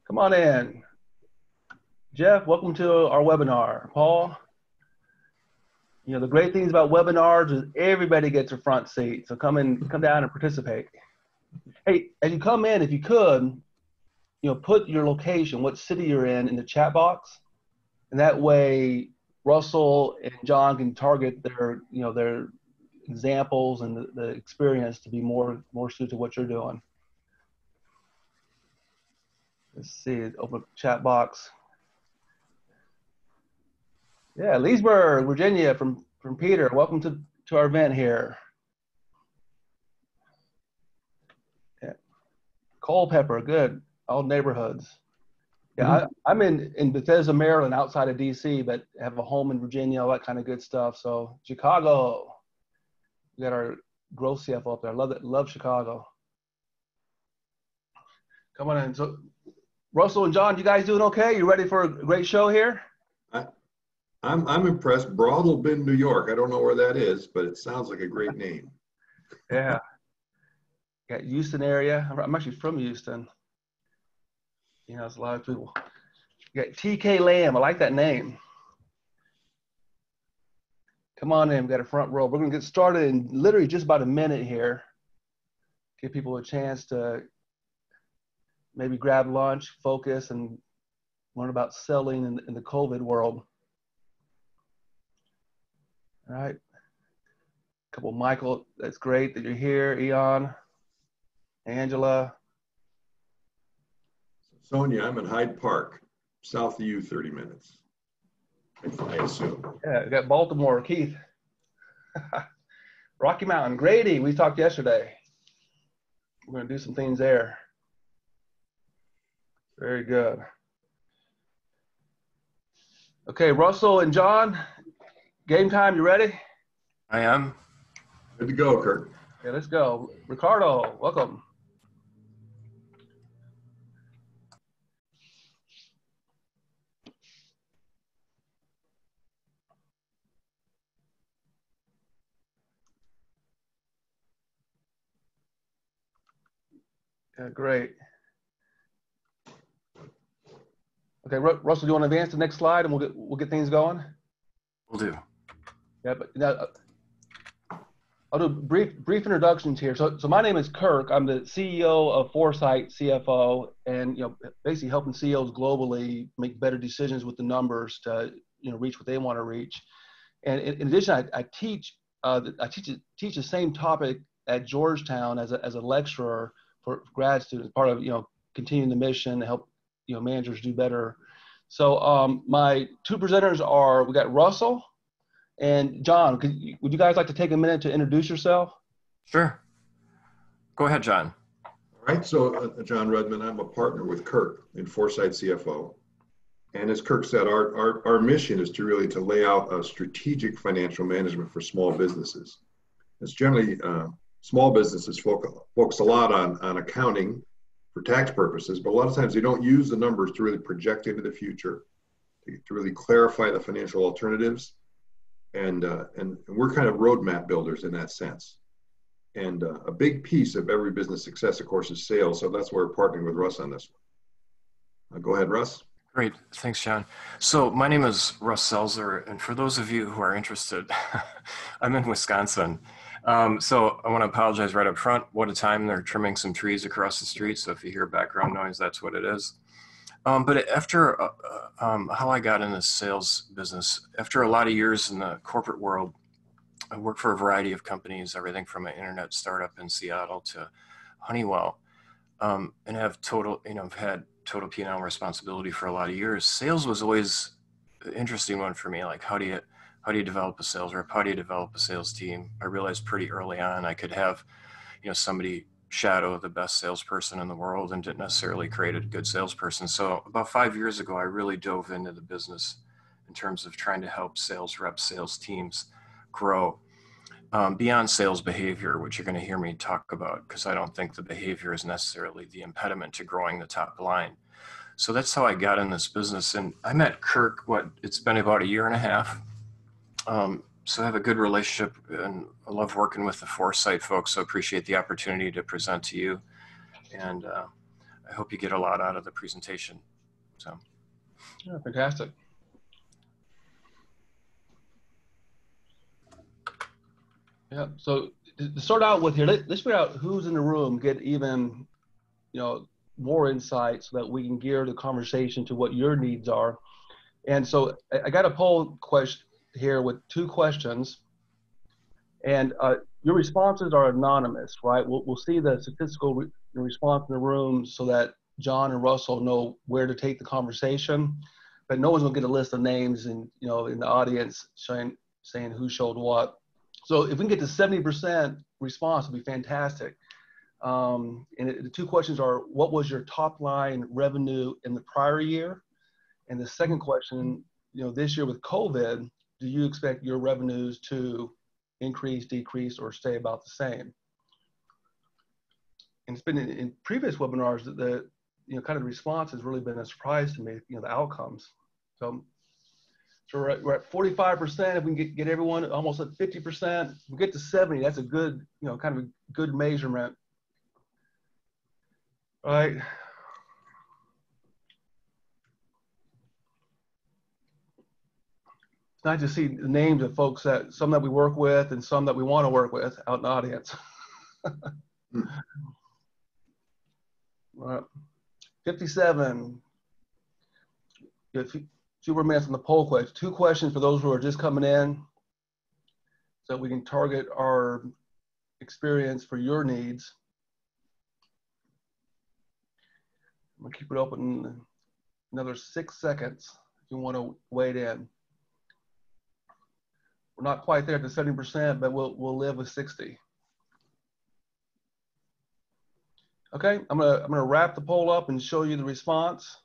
Come on in. Jeff, welcome to our webinar. Paul, the great things about webinars is everybody gets a front seat. So come down and participate. Hey, as you come in, if you could, put your location, what city you're in the chat box. And that way, Russell and John can target their examples and the experience to be more suited to what you're doing. Let's see, open up the chat box. Yeah, Leesburg, Virginia, from Peter. Welcome to our event here. Yeah. Culpeper, good. All neighborhoods. Yeah, I'm in Bethesda, Maryland, outside of DC, but have a home in Virginia, all that kind of good stuff. So Chicago, we got our growth CFO up there. I love it. Love Chicago. Come on in. So Russell and John, you guys doing okay? You ready for a great show here? I'm impressed. Broadal Bend, New York. I don't know where that is, but it sounds like a great name. Yeah. Got Houston area. I'm actually from Houston. It's a lot of people. You got TK Lamb. I like that name. Come on in. We got a front row. We're going to get started in literally just about a minute here. Give people a chance to maybe grab lunch, focus, and learn about selling in the COVID world. All right. Michael, that's great that you're here. Eon, Angela. Sonia, I'm in Hyde Park, south of you, 30 minutes, I assume. Yeah, we got Baltimore, Keith. Rocky Mountain, Grady, we talked yesterday. We're going to do some things there. Very good. Okay, Russell and John, game time, you ready? I am. Good to go, Kirk. Okay, let's go. Ricardo, welcome. Yeah, great. Okay, Russell, do you want to advance to the next slide and we'll get things going? Will do. Yeah, but now, I'll do brief introductions here. So my name is Kirk. I'm the CEO of Foresight, CFO, and basically helping CEOs globally make better decisions with the numbers to reach what they want to reach. And in addition, I teach the same topic at Georgetown as a lecturer for grad students, part of continuing the mission to help managers do better. So my two presenters are, we got Russell and John. Would you guys like to take a minute to introduce yourself? Sure. Go ahead, John. All right, so John Redmond, I'm a partner with Kirk in Foresight CFO. And as Kirk said, our mission is to lay out a strategic financial management for small businesses. It's generally small businesses focus a lot on accounting for tax purposes, but a lot of times they don't use the numbers to really project into the future, to really clarify the financial alternatives. And we're kind of roadmap builders in that sense. And a big piece of every business success, of course, is sales. So that's why we're partnering with Russ on this one. Go ahead, Russ. Great. Thanks, John. So my name is Russ Selzer, and for those of you who are interested, I'm in Wisconsin. So I want to apologize right up front. What a time. They're trimming some trees across the street. So if you hear background noise, that's what it is. But after how I got in the sales business, after a lot of years in the corporate world, I worked for a variety of companies, everything from an internet startup in Seattle to Honeywell, and have I've had total P&L responsibility for a lot of years. Sales was always an interesting one for me. Like, how do you develop a sales rep? How do you develop a sales team? I realized pretty early on I could have, somebody shadow the best salesperson in the world and didn't necessarily create a good salesperson. So about 5 years ago, I really dove into the business in terms of trying to help sales reps, sales teams grow beyond sales behavior, which you're going to hear me talk about, because I don't think the behavior is necessarily the impediment to growing the top line. So that's how I got in this business. And I met Kirk, it's been about 1.5 years. So I have a good relationship, and I love working with the Foresight folks. So I appreciate the opportunity to present to you. And I hope you get a lot out of the presentation. So. Yeah, fantastic. Yeah. So to start out with here, let's figure out who's in the room, get even, more insight so that we can gear the conversation to what your needs are. And so I got a poll question here with 2 questions, and your responses are anonymous, right? We'll see the statistical response in the room so that John and Russell know where to take the conversation, but no one's gonna get a list of names and in the audience saying who showed what. So if we can get to 70% response, it'd be fantastic. And the 2 questions are, what was your top line revenue in the prior year? And the second question, this year with COVID, do you expect your revenues to increase, decrease, or stay about the same? And it's been in previous webinars that the kind of response has really been a surprise to me, the outcomes. So we're at 45%. If we can get everyone almost at 50%, we get to 70. That's a good, kind of a good measurement. All right. It's nice to see the names of folks some that we work with and some that we want to work with out in the audience. All right. 57. A few more minutes on the poll question. 2 questions for those who are just coming in so we can target our experience for your needs. I'm gonna keep it open another 6 seconds if you want to wade in. We're not quite there at the 70%, but we'll live with 60. Okay, I'm gonna wrap the poll up and show you the response.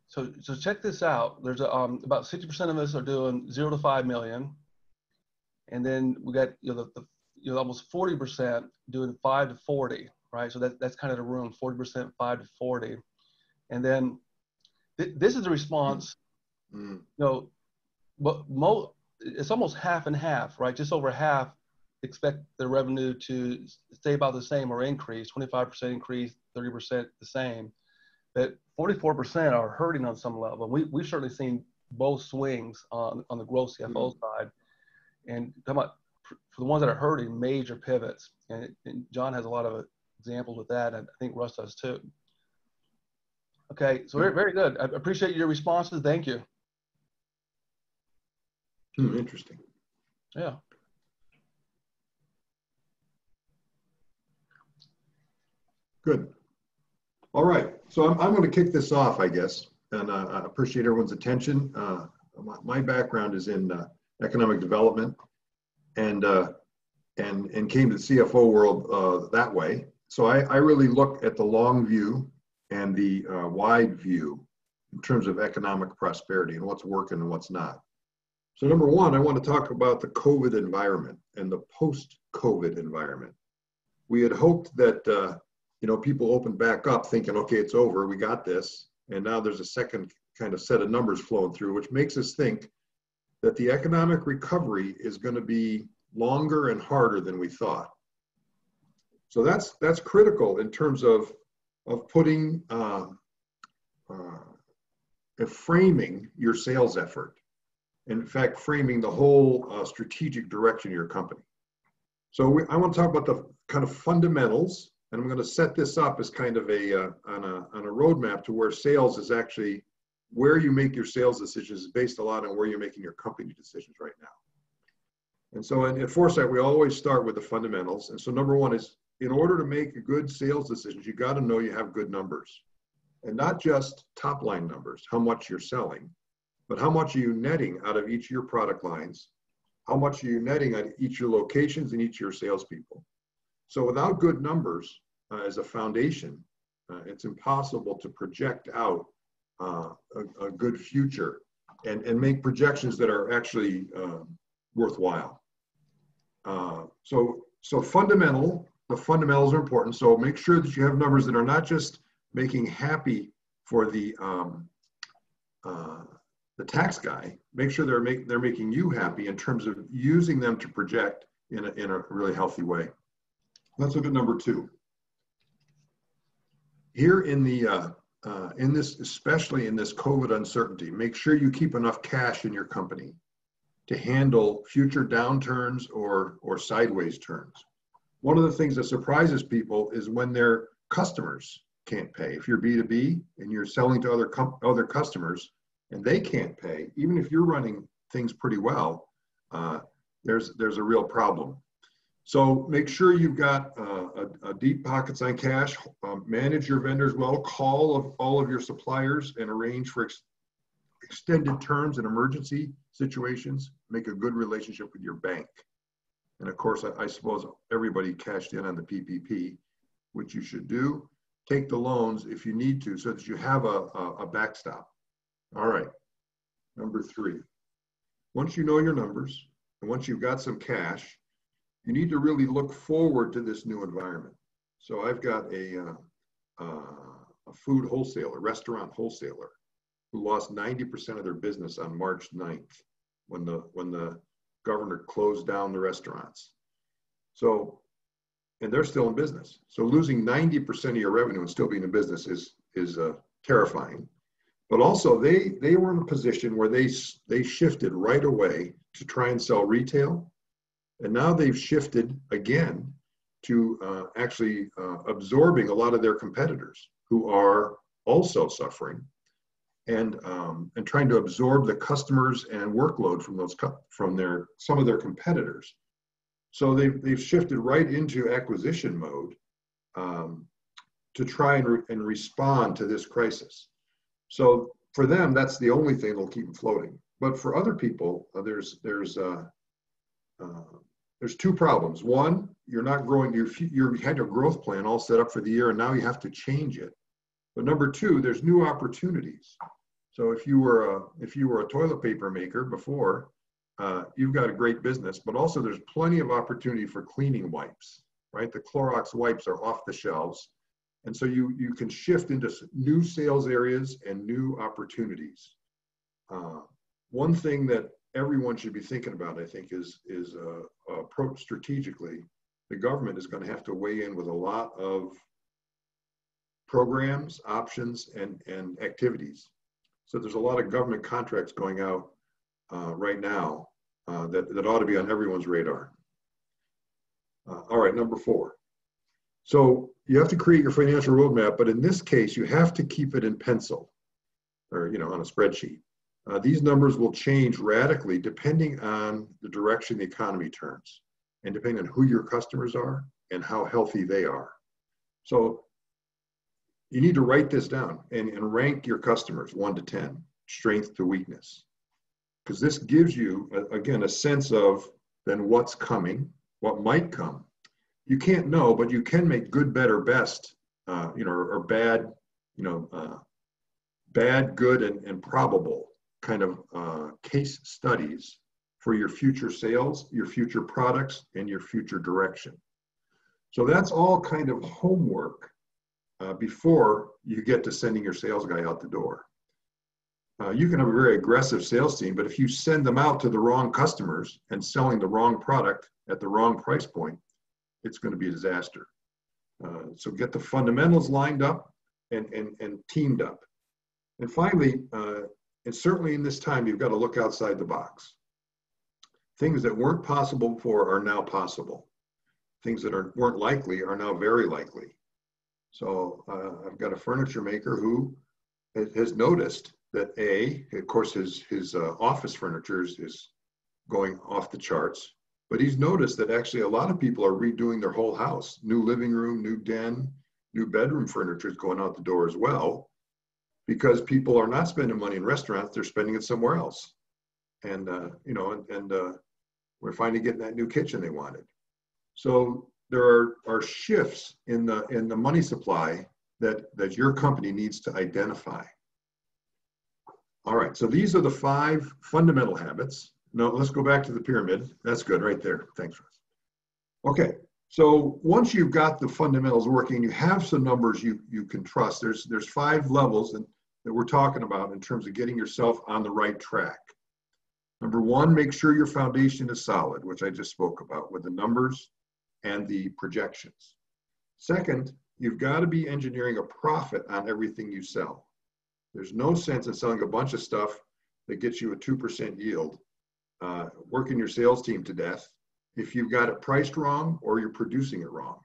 So check this out. There's about 60% of us are doing 0 to 5 million, and then we got almost 40% doing 5 to 40, right? So that's kind of the room, 40%, 5 to 40, and then this is the response. But it's almost half and half, right? Just over half expect the revenue to stay about the same or increase. 25% increase, 30% the same. But 44% are hurting on some level. We've certainly seen both swings on the growth CFO side, and talking about for the ones that are hurting, major pivots. And John has a lot of examples with that, and I think Russ does too. Okay, so very, very good. I appreciate your responses. Thank you. Interesting. Yeah. Good. All right. So I'm going to kick this off, I guess, and I appreciate everyone's attention. My background is in economic development, and came to the CFO world that way. So I really look at the long view and the wide view in terms of economic prosperity and what's working and what's not. So number one, I want to talk about the COVID environment and the post-COVID environment. We had hoped that people opened back up thinking, okay, it's over, we got this, and now there's a second kind of set of numbers flowing through, which makes us think that the economic recovery is going to be longer and harder than we thought. So that's critical in terms of putting framing your sales effort. In fact, framing the whole strategic direction of your company. So I want to talk about the kind of fundamentals, and I'm going to set this up as kind of on a roadmap to where sales is actually where you make your sales decisions is based a lot on where you're making your company decisions right now. And so at Foresight, we always start with the fundamentals. And so number one is, in order to make good sales decisions, you got to know you have good numbers, and not just top line numbers, how much you're selling, but how much are you netting out of each of your product lines? How much are you netting out of each of your locations and each of your salespeople? So without good numbers as a foundation, it's impossible to project out a good future and make projections that are actually worthwhile. So the fundamentals are important. So make sure that you have numbers that are not just making happy for the tax guy. Make sure they're making you happy in terms of using them to project in a really healthy way. Let's look at number 2. Here in this, especially in this COVID uncertainty, make sure you keep enough cash in your company to handle future downturns or sideways turns. One of the things that surprises people is when their customers can't pay. If you're B2B and you're selling to other customers and they can't pay, even if you're running things pretty well, there's a real problem. So make sure you've got a deep pockets on cash, manage your vendors well, call all of your suppliers and arrange for extended terms in emergency situations, make a good relationship with your bank. And of course, I suppose everybody cashed in on the PPP, which you should do. Take the loans if you need to so that you have a backstop. All right, number 3. Once you know your numbers and once you've got some cash, you need to really look forward to this new environment. So I've got a food wholesaler, restaurant wholesaler, who lost 90% of their business on March 9th when the governor closed down the restaurants. So, and they're still in business. So losing 90% of your revenue and still being in business is terrifying. But also they were in a position where they shifted right away to try and sell retail. And now they've shifted again to actually absorbing a lot of their competitors who are also suffering, and trying to absorb the customers and workload from some of their competitors. So they've shifted right into acquisition mode to try and respond to this crisis. So for them, that's the only thing that'll keep them floating. But for other people, there's 2 problems. One, you're not growing. You had your growth plan all set up for the year, and now you have to change it. But number 2, there's new opportunities. So if you were a toilet paper maker before, you've got a great business. But also, there's plenty of opportunity for cleaning wipes. Right, the Clorox wipes are off the shelves, and so you can shift into new sales areas and new opportunities. One thing that everyone should be thinking about, I think, is approach strategically. The government is going to have to weigh in with a lot of programs, options, and activities. So there's a lot of government contracts going out right now that ought to be on everyone's radar. All right, number 4. So you have to create your financial roadmap, but in this case, you have to keep it in pencil or on a spreadsheet. These numbers will change radically depending on the direction the economy turns and depending on who your customers are and how healthy they are. So you need to write this down and rank your customers 1 to 10, strength to weakness, because this gives you, again, a sense of then what's coming, what might come. You can't know, but you can make good, better, best, or bad, bad, good, and probable kind of case studies for your future sales, your future products, and your future direction. So that's all kind of homework before you get to sending your sales guy out the door. You can have a very aggressive sales team, but if you send them out to the wrong customers and selling the wrong product at the wrong price point, it's going to be a disaster. So get the fundamentals lined up and teamed up. And finally, and certainly in this time, you've got to look outside the box. Things that weren't possible before are now possible. Things that weren't likely are now very likely. So I've got a furniture maker who has noticed that of course, his office furniture is going off the charts, but he's noticed that actually a lot of people are redoing their whole house. New living room, new den, new bedroom furniture is going out the door as well, because people are not spending money in restaurants, they're spending it somewhere else. And, we're finally getting that new kitchen they wanted. So there are shifts in the money supply that your company needs to identify. All right, so these are the 5 fundamental habits. Now let's go back to the pyramid. That's good right there. Thanks, Russ. Okay, so once you've got the fundamentals working, you have some numbers you can trust. There's 5 levels that we're talking about in terms of getting yourself on the right track. Number one, make sure your foundation is solid, which I just spoke about with the numbers and the projections. Second, you've got to be engineering a profit on everything you sell. There's no sense in selling a bunch of stuff that gets you a 2% yield, working your sales team to death if you've got it priced wrong or you're producing it wrong.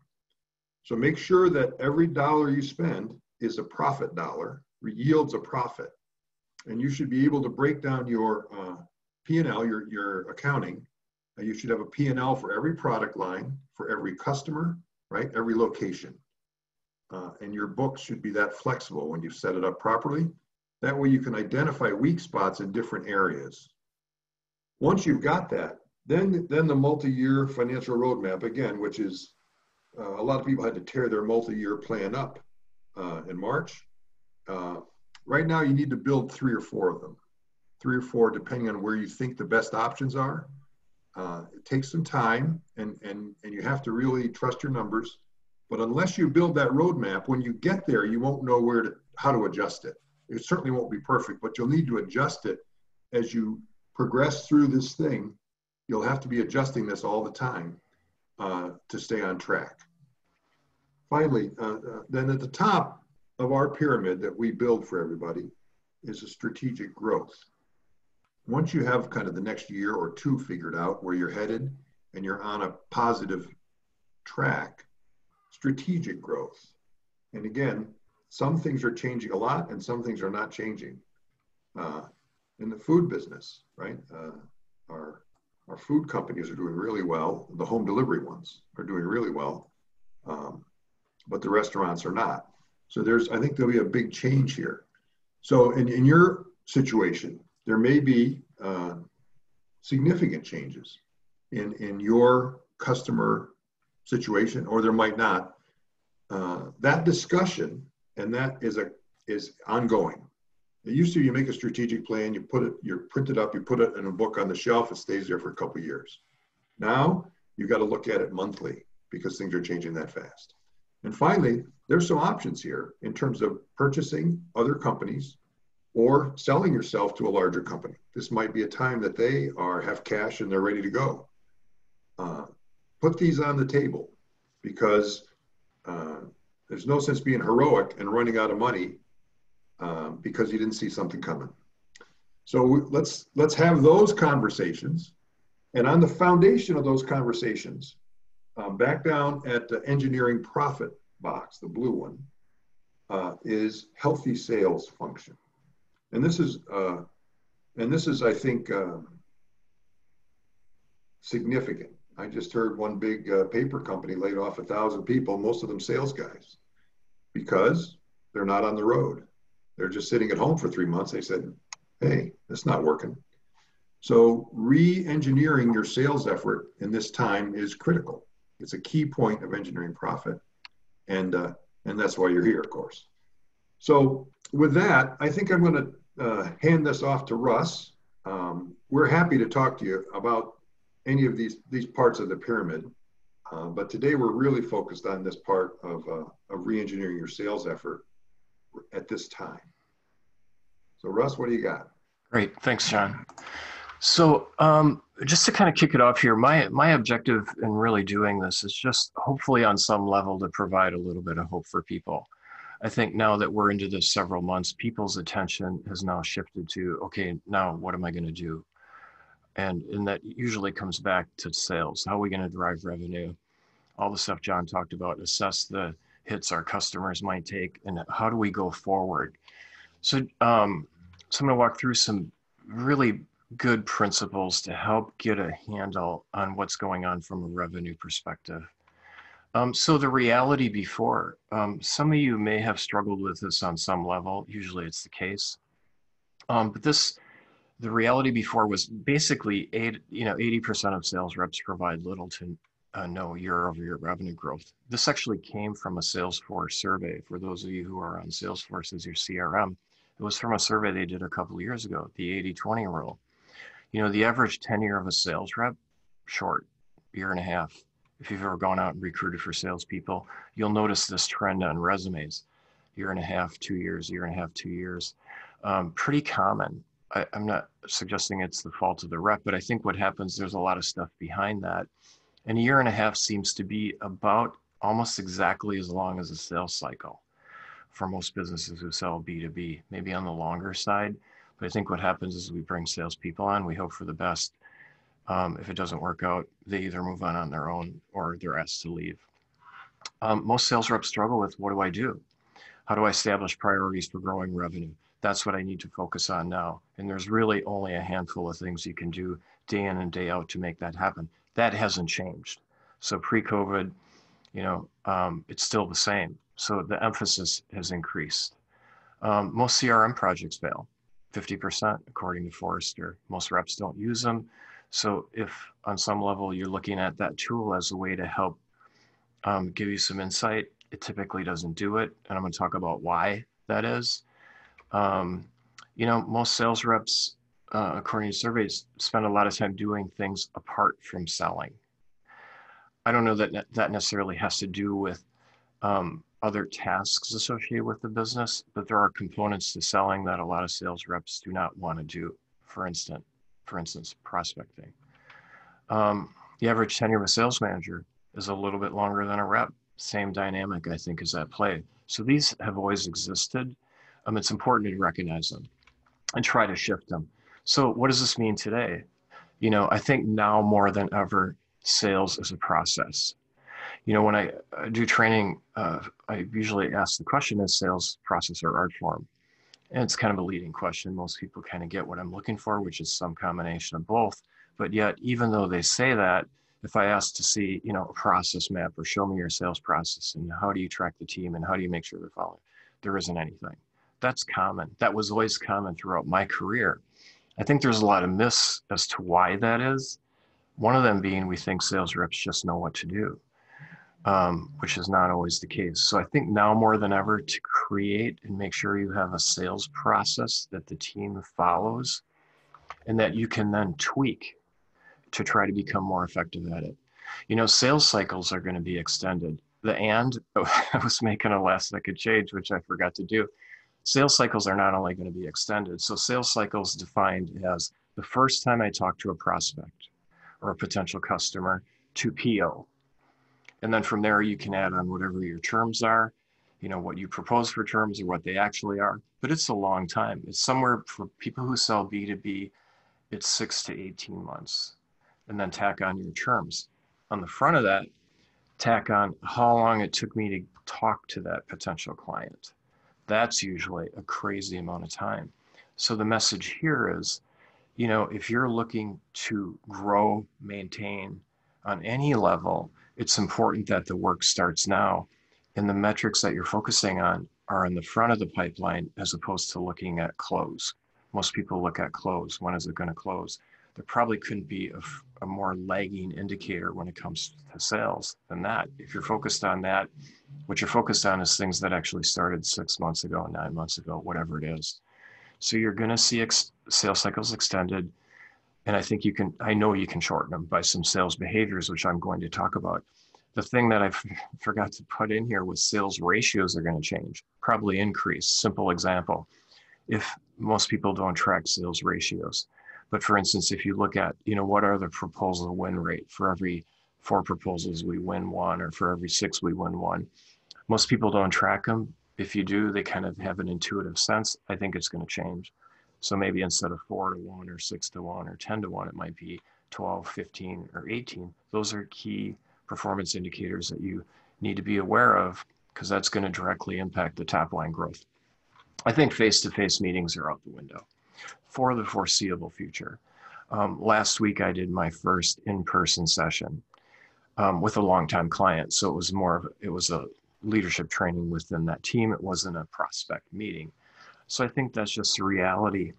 So make sure that every dollar you spend is a profit dollar, yields a profit. And you should be able to break down your P&L, your accounting. You should have a P&L for every product line, for every customer, right? Every location. And your books should be that flexible when you set it up properly. That way you can identify weak spots in different areas. Once you've got that, then the multi-year financial roadmap, again, which is a lot of people had to tear their multi-year plan up in March. Right now, you need to build 3 or 4 of them, 3 or 4, depending on where you think the best options are. It takes some time, and you have to really trust your numbers. But unless you build that roadmap, when you get there, you won't know how to adjust it. It certainly won't be perfect, but you'll need to adjust it as you progress through this thing. You'll have to be adjusting this all the time to stay on track. Finally, then at the top of our pyramid that we build for everybody is a strategic growth. Once you have kind of the next year or 2 figured out where you're headed and you're on a positive track, strategic growth. And again, some things are changing a lot and some things are not changing. In the food business, right? Our food companies are doing really well. The home delivery ones are doing really well, but the restaurants are not. So I think there'll be a big change here. So in your situation, there may be significant changes in your customer situation, or there might not. That discussion and that is ongoing. It used to, you make a strategic plan, you print it up, you put it in a book on the shelf, it stays there for a couple of years. Now you got to look at it monthly because things are changing that fast. And finally, there's some options here in terms of purchasing other companies or selling yourself to a larger company. This might be a time that they have cash and they're ready to go. Put these on the table because there's no sense being heroic and running out of money because you didn't see something coming. So let's have those conversations. And on the foundation of those conversations, back down at the engineering profit box, the blue one, is healthy sales function. And this is I think, significant. I just heard one big paper company laid off 1,000 people, most of them sales guys, because they're not on the road. They're just sitting at home for 3 months. They said, hey, that's not working. So re-engineering your sales effort in this time is critical. It's a key point of engineering profit. And that's why you're here, of course. So with that, I think I'm going to hand this off to Russ. We're happy to talk to you about any of these parts of the pyramid. But today we're really focused on this part of re-engineering your sales effort at this time. So Russ, what do you got? Great, thanks, John. So just to kind of kick it off here, my objective in really doing this is just hopefully on some level to provide a little bit of hope for people. I think now that we're into this several months, people's attention has now shifted to, okay, now what am I going to do? And that usually comes back to sales. How are we going to drive revenue? All the stuff John talked about, assess the hits our customers might take, and how do we go forward? So, so I'm going to walk through some really good principles to help get a handle on what's going on from a revenue perspective. So the reality before, some of you may have struggled with this on some level. Usually it's the case. But the reality before was basically 80% of sales reps provide little to no year-over-year revenue growth. This actually came from a Salesforce survey. For those of you who are on Salesforce as your CRM, it was from a survey they did a couple of years ago, the 80-20 rule. You know, the average tenure of a sales rep, short, year and a half. If you've ever gone out and recruited for salespeople, you'll notice this trend on resumes. Year and a half, 2 years, year and a half, 2 years. Pretty common. I'm not suggesting it's the fault of the rep, but I think what happens, there's a lot of stuff behind that. And a year and a half seems to be about almost exactly as long as a sales cycle for most businesses who sell B2B, maybe on the longer side. But I think what happens is we bring salespeople on, we hope for the best. If it doesn't work out, they either move on their own or they're asked to leave. Most sales reps struggle with, what do I do? How do I establish priorities for growing revenue? That's what I need to focus on now. And there's really only a handful of things you can do day in and day out to make that happen. That hasn't changed. So pre-COVID, it's still the same. So the emphasis has increased. Most CRM projects fail, 50% according to Forrester. Most reps don't use them. So if on some level you're looking at that tool as a way to help give you some insight, it typically doesn't do it. And I'm going to talk about why that is. Most sales reps, according to surveys, spend a lot of time doing things apart from selling. I don't know that that necessarily has to do with other tasks associated with the business, but there are components to selling that a lot of sales reps do not want to do. For instance, prospecting. The average tenure of a sales manager is a little bit longer than a rep. Same dynamic, I think, is at play. So these have always existed. It's important to recognize them and try to shift them. So what does this mean today? I think now more than ever, sales is a process. When I do training, I usually ask the question, is sales process or art form? And it's kind of a leading question. Most people kind of get what I'm looking for, which is some combination of both. But yet, even though they say that, if I ask to see, a process map or show me your sales process and how do you track the team and how do you make sure they're following, there isn't anything. That's common. That was always common throughout my career. I think there's a lot of myths as to why that is. One of them being we think sales reps just know what to do, which is not always the case. So I think now more than ever to create and make sure you have a sales process that the team follows and that you can then tweak to try to become more effective at it. Sales cycles are going to be extended. I was making a last second change, which I forgot to do. Sales cycles are not only going to be extended. So sales cycles defined as the first time I talk to a prospect or a potential customer to PO. And then from there, you can add on whatever your terms are, what you propose for terms or what they actually are. But it's a long time. It's somewhere for people who sell B2B, it's 6 to 18 months. And then tack on your terms. On the front of that, tack on how long it took me to talk to that potential client. That's usually a crazy amount of time. So the message here is, if you're looking to grow, maintain on any level, it's important that the work starts now. And the metrics that you're focusing on are in the front of the pipeline as opposed to looking at close. Most people look at close. When is it going to close? There probably couldn't be a more lagging indicator when it comes to sales than that. If you're focused on that, what you're focused on is things that actually started 6 months ago, 9 months ago, whatever it is. So you're going to see sales cycles extended. And I know you can shorten them by some sales behaviors, which I'm going to talk about. The thing that I forgot to put in here was sales ratios are going to change, probably increase. Simple example, if most people don't track sales ratios. But for instance, if you look at, what are the proposal win rate for every 4 proposals we win 1, or for every 6 we win 1. Most people don't track them. If you do, they kind of have an intuitive sense. I think it's going to change. So maybe instead of 4 to 1 or 6 to 1 or 10 to 1, it might be 12, 15, or 18. Those are key performance indicators that you need to be aware of because that's going to directly impact the top line growth. I think face-to-face meetings are out the window for the foreseeable future. Last week, I did my first in-person session with a longtime client. So it was a leadership training within that team. It wasn't a prospect meeting. So I think that's just the reality.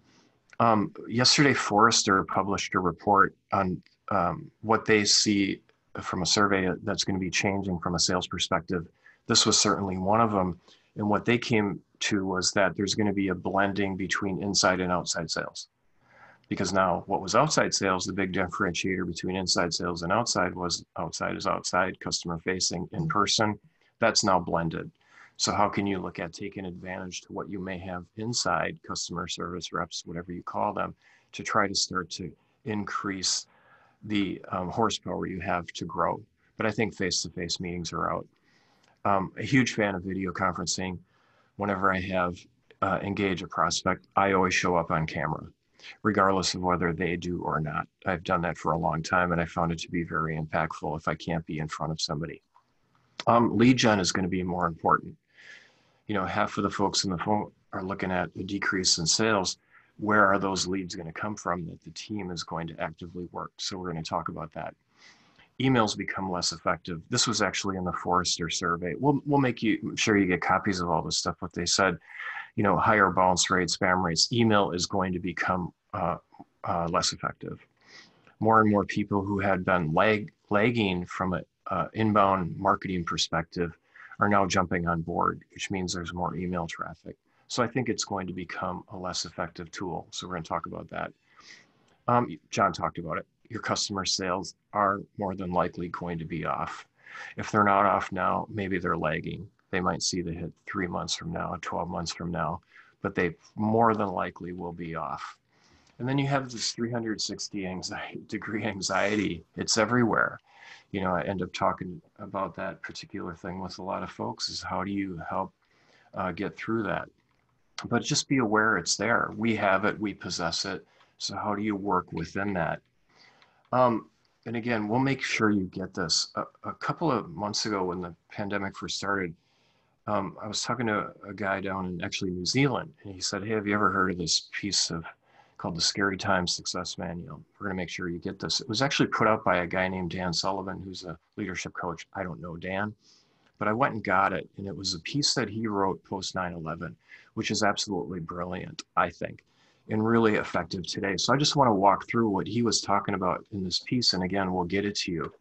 Yesterday, Forrester published a report on what they see from a survey that's going to be changing from a sales perspective. This was certainly one of them. And what they came to was that there's going to be a blending between inside and outside sales. Because now what was outside sales, the big differentiator between inside sales and outside was outside is outside, customer facing, in person. That's now blended. So how can you look at taking advantage to what you may have inside customer service reps, whatever you call them, to try to start to increase the horsepower you have to grow. But I think face-to-face meetings are out. A huge fan of video conferencing. Whenever I have engage a prospect, I always show up on camera, regardless of whether they do or not. I've done that for a long time, and I found it to be very impactful if I can't be in front of somebody. Lead gen is going to be more important. Half of the folks in the phone are looking at a decrease in sales. Where are those leads going to come from that the team is going to actively work? So we're going to talk about that. Emails become less effective. This was actually in the Forrester survey. We'll make sure you get copies of all this stuff, what they said. Higher bounce rates, spam rates. Email is going to become less effective. More and more people who had been lagging from an inbound marketing perspective are now jumping on board, which means there's more email traffic. So I think it's going to become a less effective tool. So we're going to talk about that. John talked about it. Your customer sales are more than likely going to be off. If they're not off now, maybe they're lagging. They might see the hit 3 months from now, 12 months from now, but they more than likely will be off. And then you have this 360-degree anxiety. It's everywhere. I end up talking about that particular thing with a lot of folks is how do you help get through that? But just be aware it's there. We have it, we possess it. So how do you work within that? And again, we'll make sure you get this. A couple of months ago when the pandemic first started, I was talking to a guy down in actually New Zealand, and he said, hey, have you ever heard of this piece called the Scary Times Success Manual? We're going to make sure you get this. It was actually put out by a guy named Dan Sullivan, who's a leadership coach. I don't know Dan, but I went and got it, and it was a piece that he wrote post 9/11, which is absolutely brilliant, I think, and really effective today. So I just want to walk through what he was talking about in this piece, and again, we'll get it to you.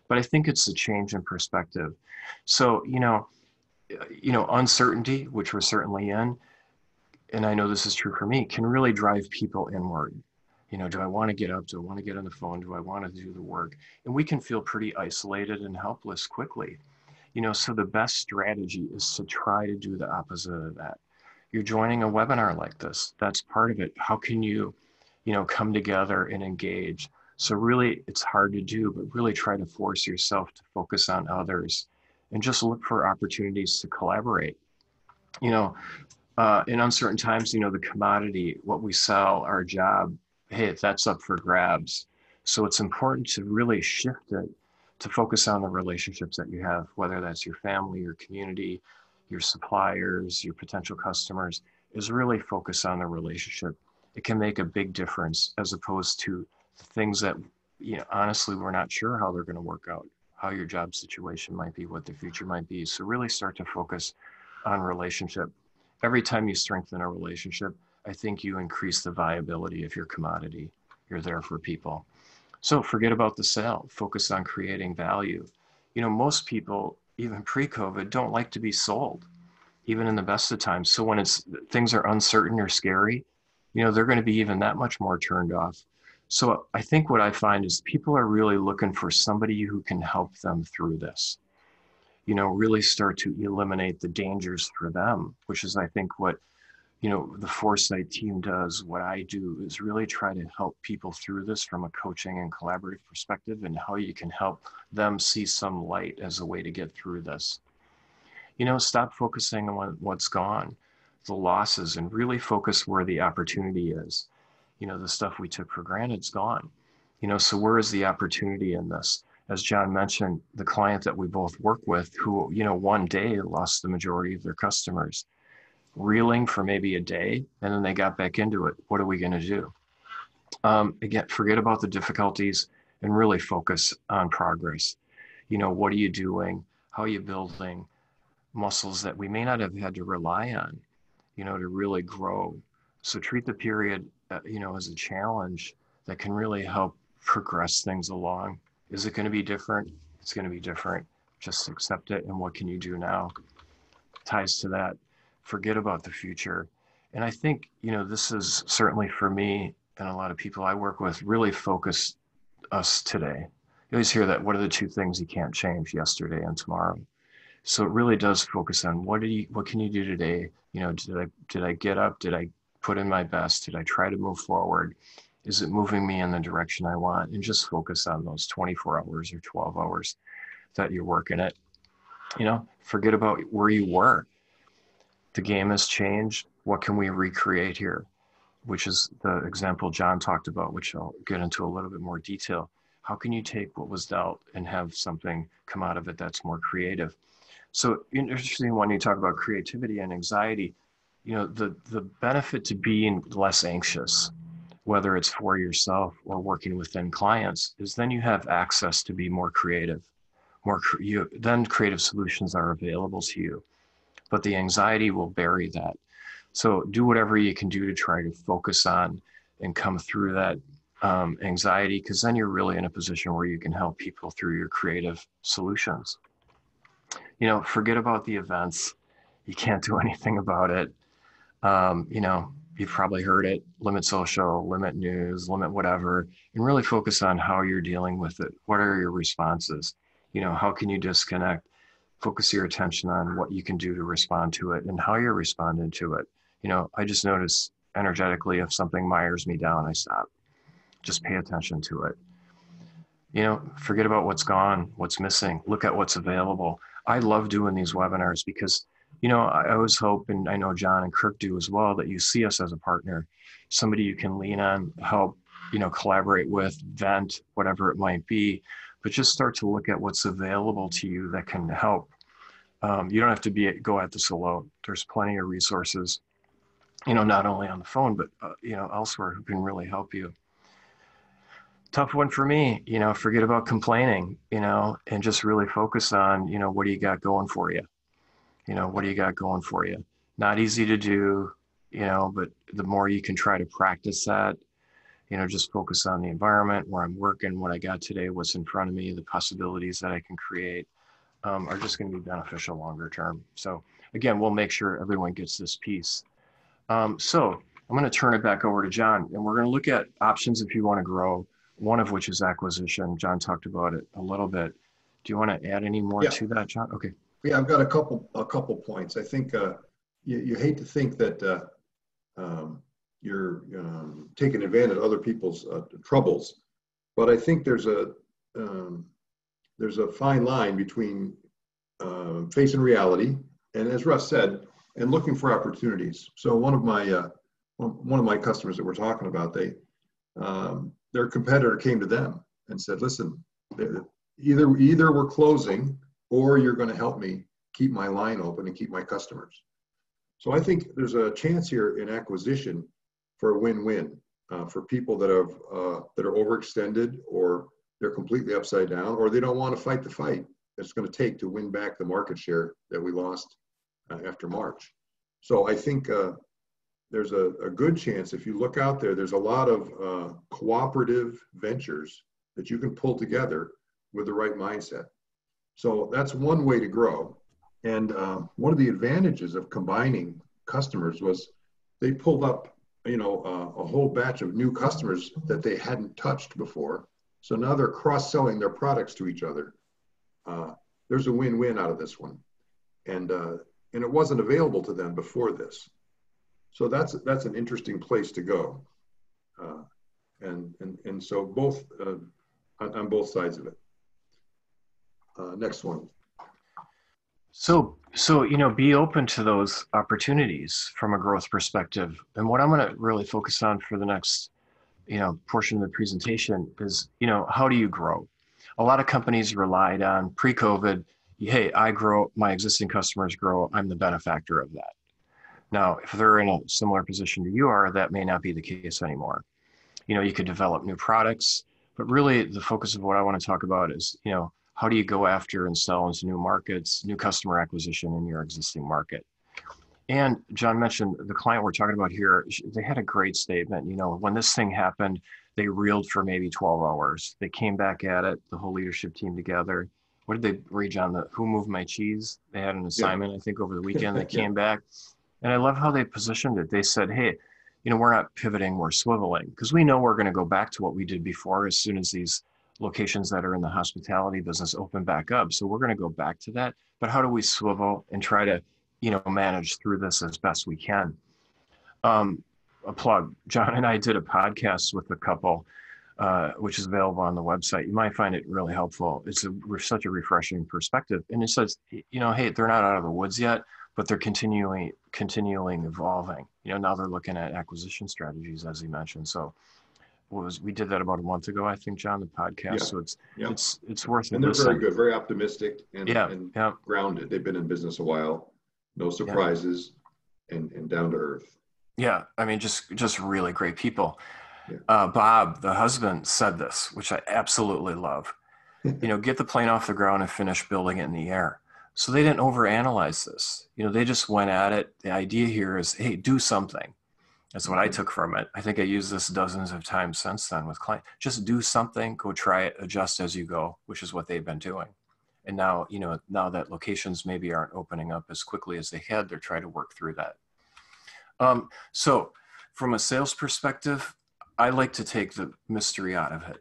But I think it's a change in perspective. So, uncertainty, which we're certainly in, and I know this is true for me, can really drive people inward. Do I want to get up? Do I want to get on the phone? Do I want to do the work? And we can feel pretty isolated and helpless quickly. So the best strategy is to try to do the opposite of that. You're joining a webinar like this. That's part of it. How can you, come together and engage? So really, it's hard to do, but really try to force yourself to focus on others and just look for opportunities to collaborate. In uncertain times, the commodity, what we sell, our job, hey, that's up for grabs. So it's important to really shift it to focus on the relationships that you have, whether that's your family, your community, your suppliers, your potential customers, is really focus on the relationship. It can make a big difference as opposed to things that, honestly, we're not sure how they're going to work out, how your job situation might be, what the future might be. So really start to focus on relationship. Every time you strengthen a relationship, I think you increase the viability of your commodity. You're there for people. So forget about the sale, focus on creating value. Most people, even pre-COVID, don't like to be sold, even in the best of times. So when things are uncertain or scary, they're going to be even that much more turned off. So I think what I find is people are really looking for somebody who can help them through this, really start to eliminate the dangers for them, which is, I think, what the Foresight team does. What I do is really try to help people through this from a coaching and collaborative perspective, and how you can help them see some light as a way to get through this. Stop focusing on what's gone, the losses, and really focus where the opportunity is. The stuff we took for granted is gone. So where is the opportunity in this? As John mentioned, the client that we both work with who, one day lost the majority of their customers, reeling for maybe a day, and then they got back into it. What are we going to do? Again, forget about the difficulties and really focus on progress. What are you doing? How are you building muscles that we may not have had to rely on, to really grow? So treat the period, as a challenge that can really help progress things along. Is it going to be different? It's going to be different. Just accept it. And what can you do now? Ties to that. Forget about the future. And I think, this is certainly for me and a lot of people I work with, really focus us today. You always hear that, what are the two things you can't change, yesterday and tomorrow? So it really does focus on what can you do today? You know, did I get up? Did I put in my best? Did I try to move forward? Is it moving me in the direction I want? And just focus on those 24 hours or 12 hours that you're working it. You know, forget about where you were. The game has changed. What can we recreate here? Which is the example John talked about, which I'll get into a little bit more detail. How can you take what was dealt and have something come out of it that's more creative? So interesting when you talk about creativity and anxiety, you know, the benefit to being less anxious, whether it's for yourself or working within clients, is then you have access to be more creative. Then creative solutions are available to you, but the anxiety will bury that. So do whatever you can do to try to focus on and come through that anxiety, because then you're really in a position where you can help people through your creative solutions. You know, forget about the events. You can't do anything about it. You know, you've probably heard it, limit social, limit news, limit whatever, and really focus on how you're dealing with it. What are your responses? You know, how can you disconnect? Focus your attention on what you can do to respond to it and how you're responding to it. You know, I just notice energetically if something mires me down, I stop. Just pay attention to it. You know, forget about what's gone, what's missing, look at what's available. I love doing these webinars because, you know, I always hope, and I know John and Kirk do as well, that you see us as a partner, somebody you can lean on, help, you know, collaborate with, vent, whatever it might be, but just start to look at what's available to you that can help. You don't have to go at this alone. There's plenty of resources, you know, not only on the phone, but, you know, elsewhere who can really help you. Tough one for me, you know, forget about complaining, you know, and just really focus on, you know, what do you got going for you? You know, what do you got going for you? Not easy to do, you know, but the more you can try to practice that, you know, just focus on the environment where I'm working, what I got today, what's in front of me, the possibilities that I can create are just going to be beneficial longer term. So again, we'll make sure everyone gets this piece. So I'm going to turn it back over to John, and we're going to look at options if you want to grow, one of which is acquisition. John talked about it a little bit. Do you want to add any more to that, John? Okay. Yeah, I've got a couple points. I think you hate to think that you're taking advantage of other people's troubles, but I think there's a fine line between facing reality and, as Russ said, and looking for opportunities. So one of my customers that we're talking about, their competitor came to them and said, "Listen, either we're closing, or you're going to help me keep my line open and keep my customers." So I think there's a chance here in acquisition for a win-win for people that are overextended, or they're completely upside down, or they don't want to fight the fight it's going to take to win back the market share that we lost after March. So I think there's a good chance, if you look out there, there's a lot of cooperative ventures that you can pull together with the right mindset. So that's one way to grow. And one of the advantages of combining customers was they pulled up, you know, a whole batch of new customers that they hadn't touched before. So now they're cross-selling their products to each other. There's a win-win out of this one. And it wasn't available to them before this. So that's an interesting place to go. And so both on both sides of it. Next one. So, you know, be open to those opportunities from a growth perspective. And what I'm going to really focus on for the next, you know, portion of the presentation is, you know, how do you grow? A lot of companies relied on pre-COVID, hey, I grow, my existing customers grow, I'm the benefactor of that. Now, if they're in a similar position to you are, that may not be the case anymore. You know, you could develop new products, but really the focus of what I want to talk about is, you know, how do you go after and sell into new markets, new customer acquisition in your existing market? And John mentioned the client we're talking about here, they had a great statement. You know, when this thing happened, they reeled for maybe 12 hours. They came back at it, the whole leadership team together. What did they read, John? Who moved my cheese? They had an assignment, I think, over the weekend. They came back. And I love how they positioned it. They said, hey, you know, we're not pivoting, we're swiveling, because we know we're going to go back to what we did before as soon as these locations that are in the hospitality business open back up. So we're going to go back to that. But how do we swivel and try to, manage through this as best we can? A plug. John and I did a podcast with a couple, which is available on the website. You might find it really helpful. It's such a refreshing perspective. And it says, hey, they're not out of the woods yet, but they're continuing evolving. Now they're looking at acquisition strategies, as he mentioned. So we did that about a month ago, I think, John, the podcast. Yeah. So it's worth it. And they're very good, very optimistic and yeah. grounded. They've been in business a while, no surprises, and down to earth. Yeah, I mean, just really great people. Yeah. Bob, the husband, said this, which I absolutely love. Get the plane off the ground and finish building it in the air. So they didn't overanalyze this. They just went at it. The idea here is, hey, do something. That's what I took from it. I think I used this dozens of times since then with clients. Just do something, go try it, adjust as you go, which is what they've been doing. And now, now that locations maybe aren't opening up as quickly as they had, they're trying to work through that. So from a sales perspective, I like to take the mystery out of it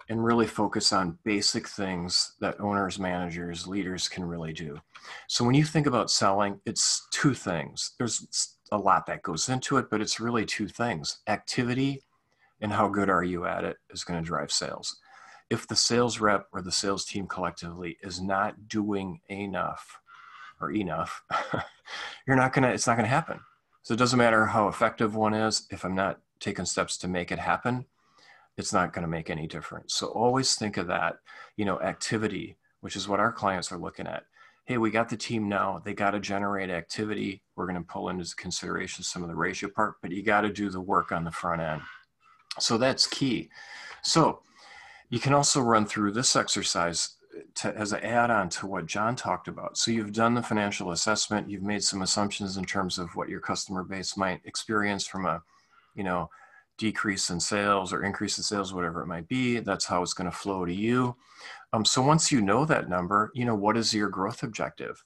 and really focus on basic things that owners, managers, leaders can really do. So when you think about selling, it's two things. There's a lot that goes into it, but it's really two things. Activity and how good are you at it is going to drive sales. If the sales rep or the sales team collectively is not doing enough, it's not going to happen. So it doesn't matter how effective one is. If I'm not taking steps to make it happen, it's not going to make any difference. So always think of that, activity, which is what our clients are looking at. Hey, we got the team now. They got to generate activity. We're going to pull into consideration some of the ratio part, but you got to do the work on the front end. So that's key. So you can also run through this exercise as an add-on to what John talked about. So you've done the financial assessment. You've made some assumptions in terms of what your customer base might experience from a, decrease in sales or increase in sales, whatever it might be. That's how it's going to flow to you. So once you know that number, what is your growth objective?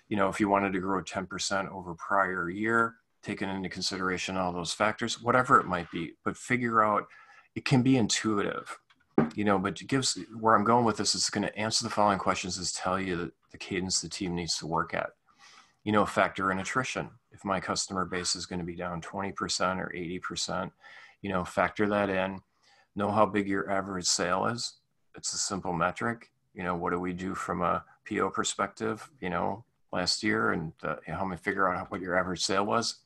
If you wanted to grow 10% over prior year, taking into consideration all those factors, whatever it might be, but figure out, it can be intuitive, but it gives, where I'm going with this is going to answer the following questions, is tell you the cadence the team needs to work at. Factor in attrition. If my customer base is going to be down 20% or 80%, factor that in. Know how big your average sale is. It's a simple metric. What do we do from a PO perspective, last year, and help me figure out what your average sale was.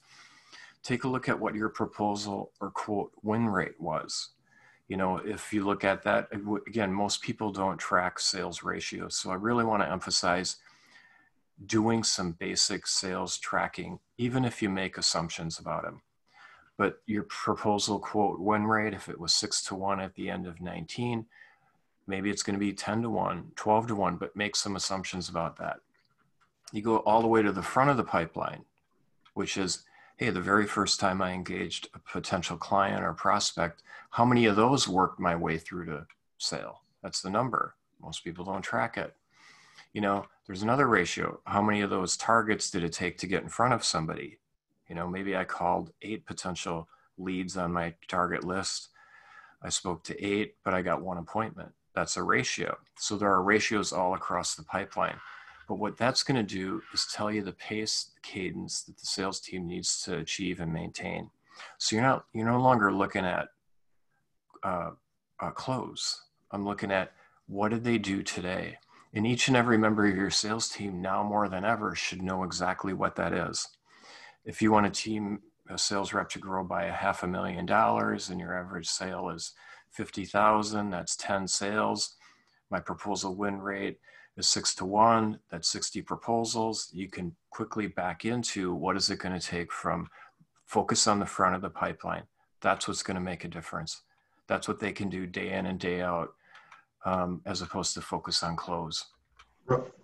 Take a look at what your proposal or quote win rate was. If you look at that, again, most people don't track sales ratios. So I really want to emphasize doing some basic sales tracking, even if you make assumptions about them. But your proposal quote win rate, if it was 6-1 at the end of 19, maybe it's going to be 10-1, 12-1, but make some assumptions about that. You go all the way to the front of the pipeline, which is, hey, the very first time I engaged a potential client or prospect, how many of those worked my way through to sale? That's the number. Most people don't track it. There's another ratio. How many of those targets did it take to get in front of somebody? Maybe I called 8 potential leads on my target list. I spoke to 8, but I got 1 appointment. That's a ratio. So there are ratios all across the pipeline. But what that's going to do is tell you the pace, the cadence that the sales team needs to achieve and maintain. So you're no longer looking at a close. I'm looking at, what did they do today? And each and every member of your sales team, now more than ever, should know exactly what that is. If you want a sales rep to grow by $500,000 and your average sale is 50,000, that's 10 sales. My proposal win rate is 6-1, that's 60 proposals. You can quickly back into, what is it going to take from focus on the front of the pipeline. That's what's going to make a difference. That's what they can do day in and day out, as opposed to focus on close.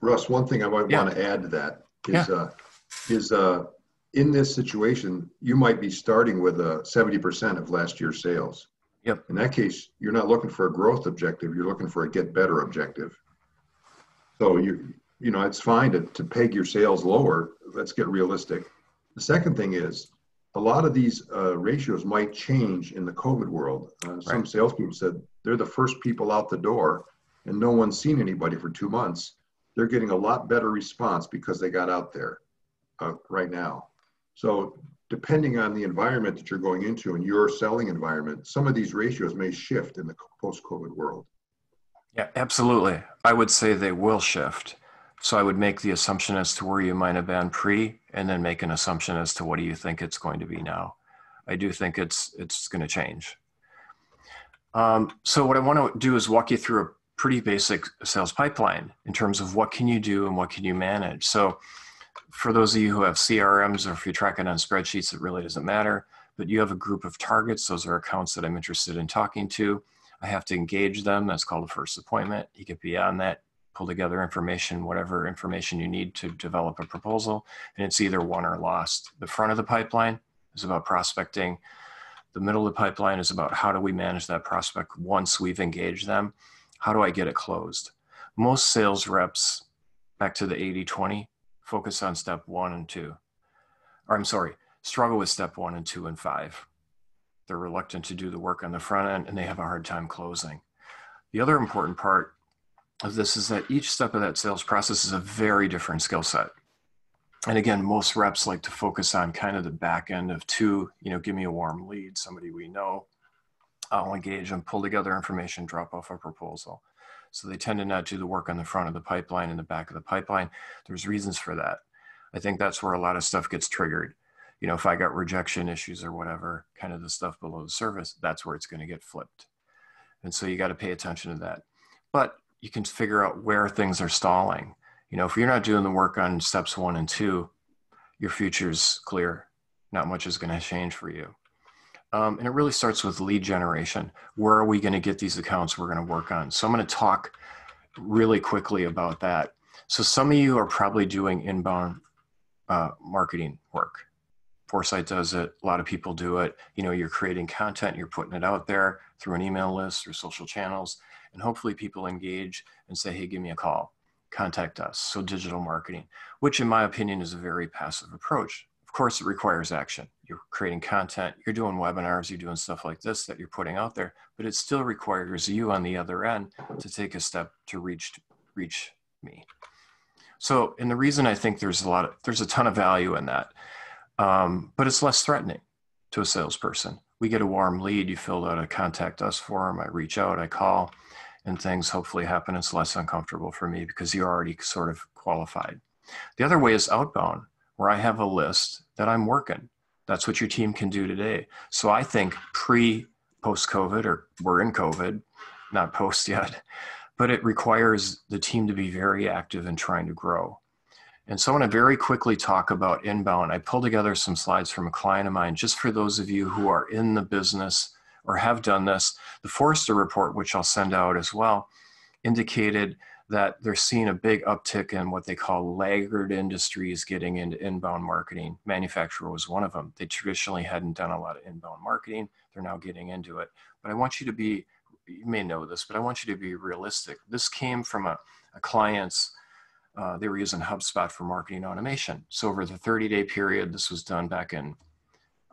Russ, one thing I might want to add to that is in this situation, you might be starting with 70% of last year's sales. Yep. In that case, you're not looking for a growth objective. You're looking for a get better objective. So it's fine to peg your sales lower. Let's get realistic. The second thing is, a lot of these ratios might change in the COVID world. Some Right. salespeople said they're the first people out the door and no one's seen anybody for 2 months. They're getting a lot better response because they got out there right now. So depending on the environment that you're going into and your selling environment, some of these ratios may shift in the post-COVID world. Yeah, absolutely. I would say they will shift. So I would make the assumption as to where you might have been pre, and then make an assumption as to what do you think it's going to be now. I do think it's going to change. So what I want to do is walk you through a pretty basic sales pipeline in terms of what can you do and what can you manage. So for those of you who have CRMs, or if you track it on spreadsheets, it really doesn't matter, but you have a group of targets. Those are accounts that I'm interested in talking to. I have to engage them. That's called a first appointment. You get beyond that, pull together information, whatever information you need to develop a proposal, and it's either won or lost. The front of the pipeline is about prospecting. The middle of the pipeline is about how do we manage that prospect once we've engaged them? How do I get it closed? Most sales reps, back to the 80-20, focus on step 1 and 2. Or I'm sorry, struggle with step 1 and 2 and 5. They're reluctant to do the work on the front end and they have a hard time closing. The other important part of this is that each step of that sales process is a very different skill set. And again, most reps like to focus on kind of the back end of 2, give me a warm lead, somebody we know. I'll engage them, pull together information, drop off a proposal. So they tend to not do the work on the front of the pipeline and the back of the pipeline. There's reasons for that. I think that's where a lot of stuff gets triggered. If I got rejection issues or whatever, kind of the stuff below the surface, that's where it's going to get flipped. And so you got to pay attention to that. But you can figure out where things are stalling. If you're not doing the work on steps 1 and 2, your future's clear. Not much is going to change for you. And it really starts with lead generation. Where are we going to get these accounts we're going to work on? So I'm going to talk really quickly about that. So some of you are probably doing inbound marketing work. Foresight does it. A lot of people do it. You're creating content, you're putting it out there through an email list or social channels, and hopefully people engage and say, hey, give me a call, contact us. So digital marketing, which in my opinion is a very passive approach. Of course, it requires action. You're creating content, you're doing webinars, you're doing stuff like this that you're putting out there, but it still requires you on the other end to take a step to reach me. So, and the reason I think there's a ton of value in that. But it's less threatening to a salesperson. We get a warm lead, you filled out a contact us form, I reach out, I call, and things hopefully happen. It's less uncomfortable for me because you're already sort of qualified. The other way is outbound, where I have a list that I'm working. That's what your team can do today. So I think post-COVID, or we're in COVID, not post yet, but it requires the team to be very active in trying to grow. And so I want to very quickly talk about inbound. I pulled together some slides from a client of mine, just for those of you who are in the business or have done this. The Forrester report, which I'll send out as well, indicated that they're seeing a big uptick in what they call laggard industries getting into inbound marketing. Manufacturer was one of them. They traditionally hadn't done a lot of inbound marketing. They're now getting into it. But I want you to be, you may know this, but I want you to be realistic. This came from a client's, they were using HubSpot for marketing automation. So over the 30-day period, this was done back in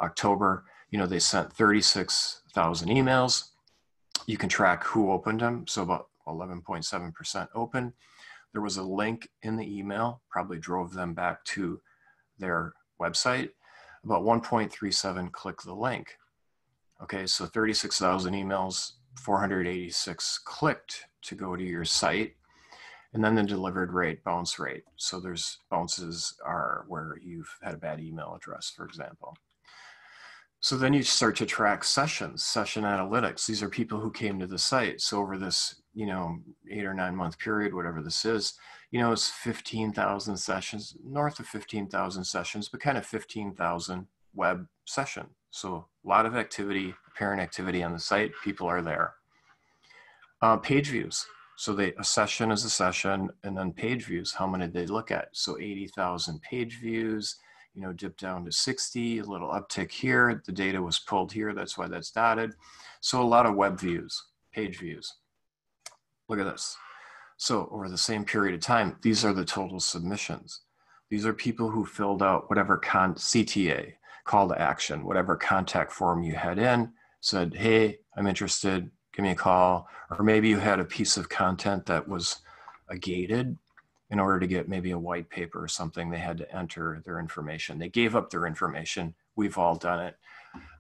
October, they sent 36,000 emails. You can track who opened them. So about 11.7% open. There was a link in the email, probably drove them back to their website. About 1.37 click the link. Okay, so 36,000 emails, 486 clicked to go to your site. And then the delivered rate, bounce rate. So there's bounces are where you've had a bad email address, for example. So then you start to track sessions, session analytics. These are people who came to the site. So over this, 8 or 9 month period, whatever this is, it's 15,000 sessions, north of 15,000 sessions, but kind of 15,000 web session. So a lot of activity, apparent activity on the site. People are there. Page views. So a session is a session, and then page views, how many did they look at? So 80,000 page views, dip down to 60, a little uptick here. The data was pulled here, that's why that's dotted. So a lot of web views, page views. Look at this. So over the same period of time, these are the total submissions. These are people who filled out whatever CTA, call to action, whatever contact form you had in, said, hey, I'm interested, give me a call. Or maybe you had a piece of content that was gated. In order to get maybe a white paper or something, they had to enter their information. They gave up their information. We've all done it.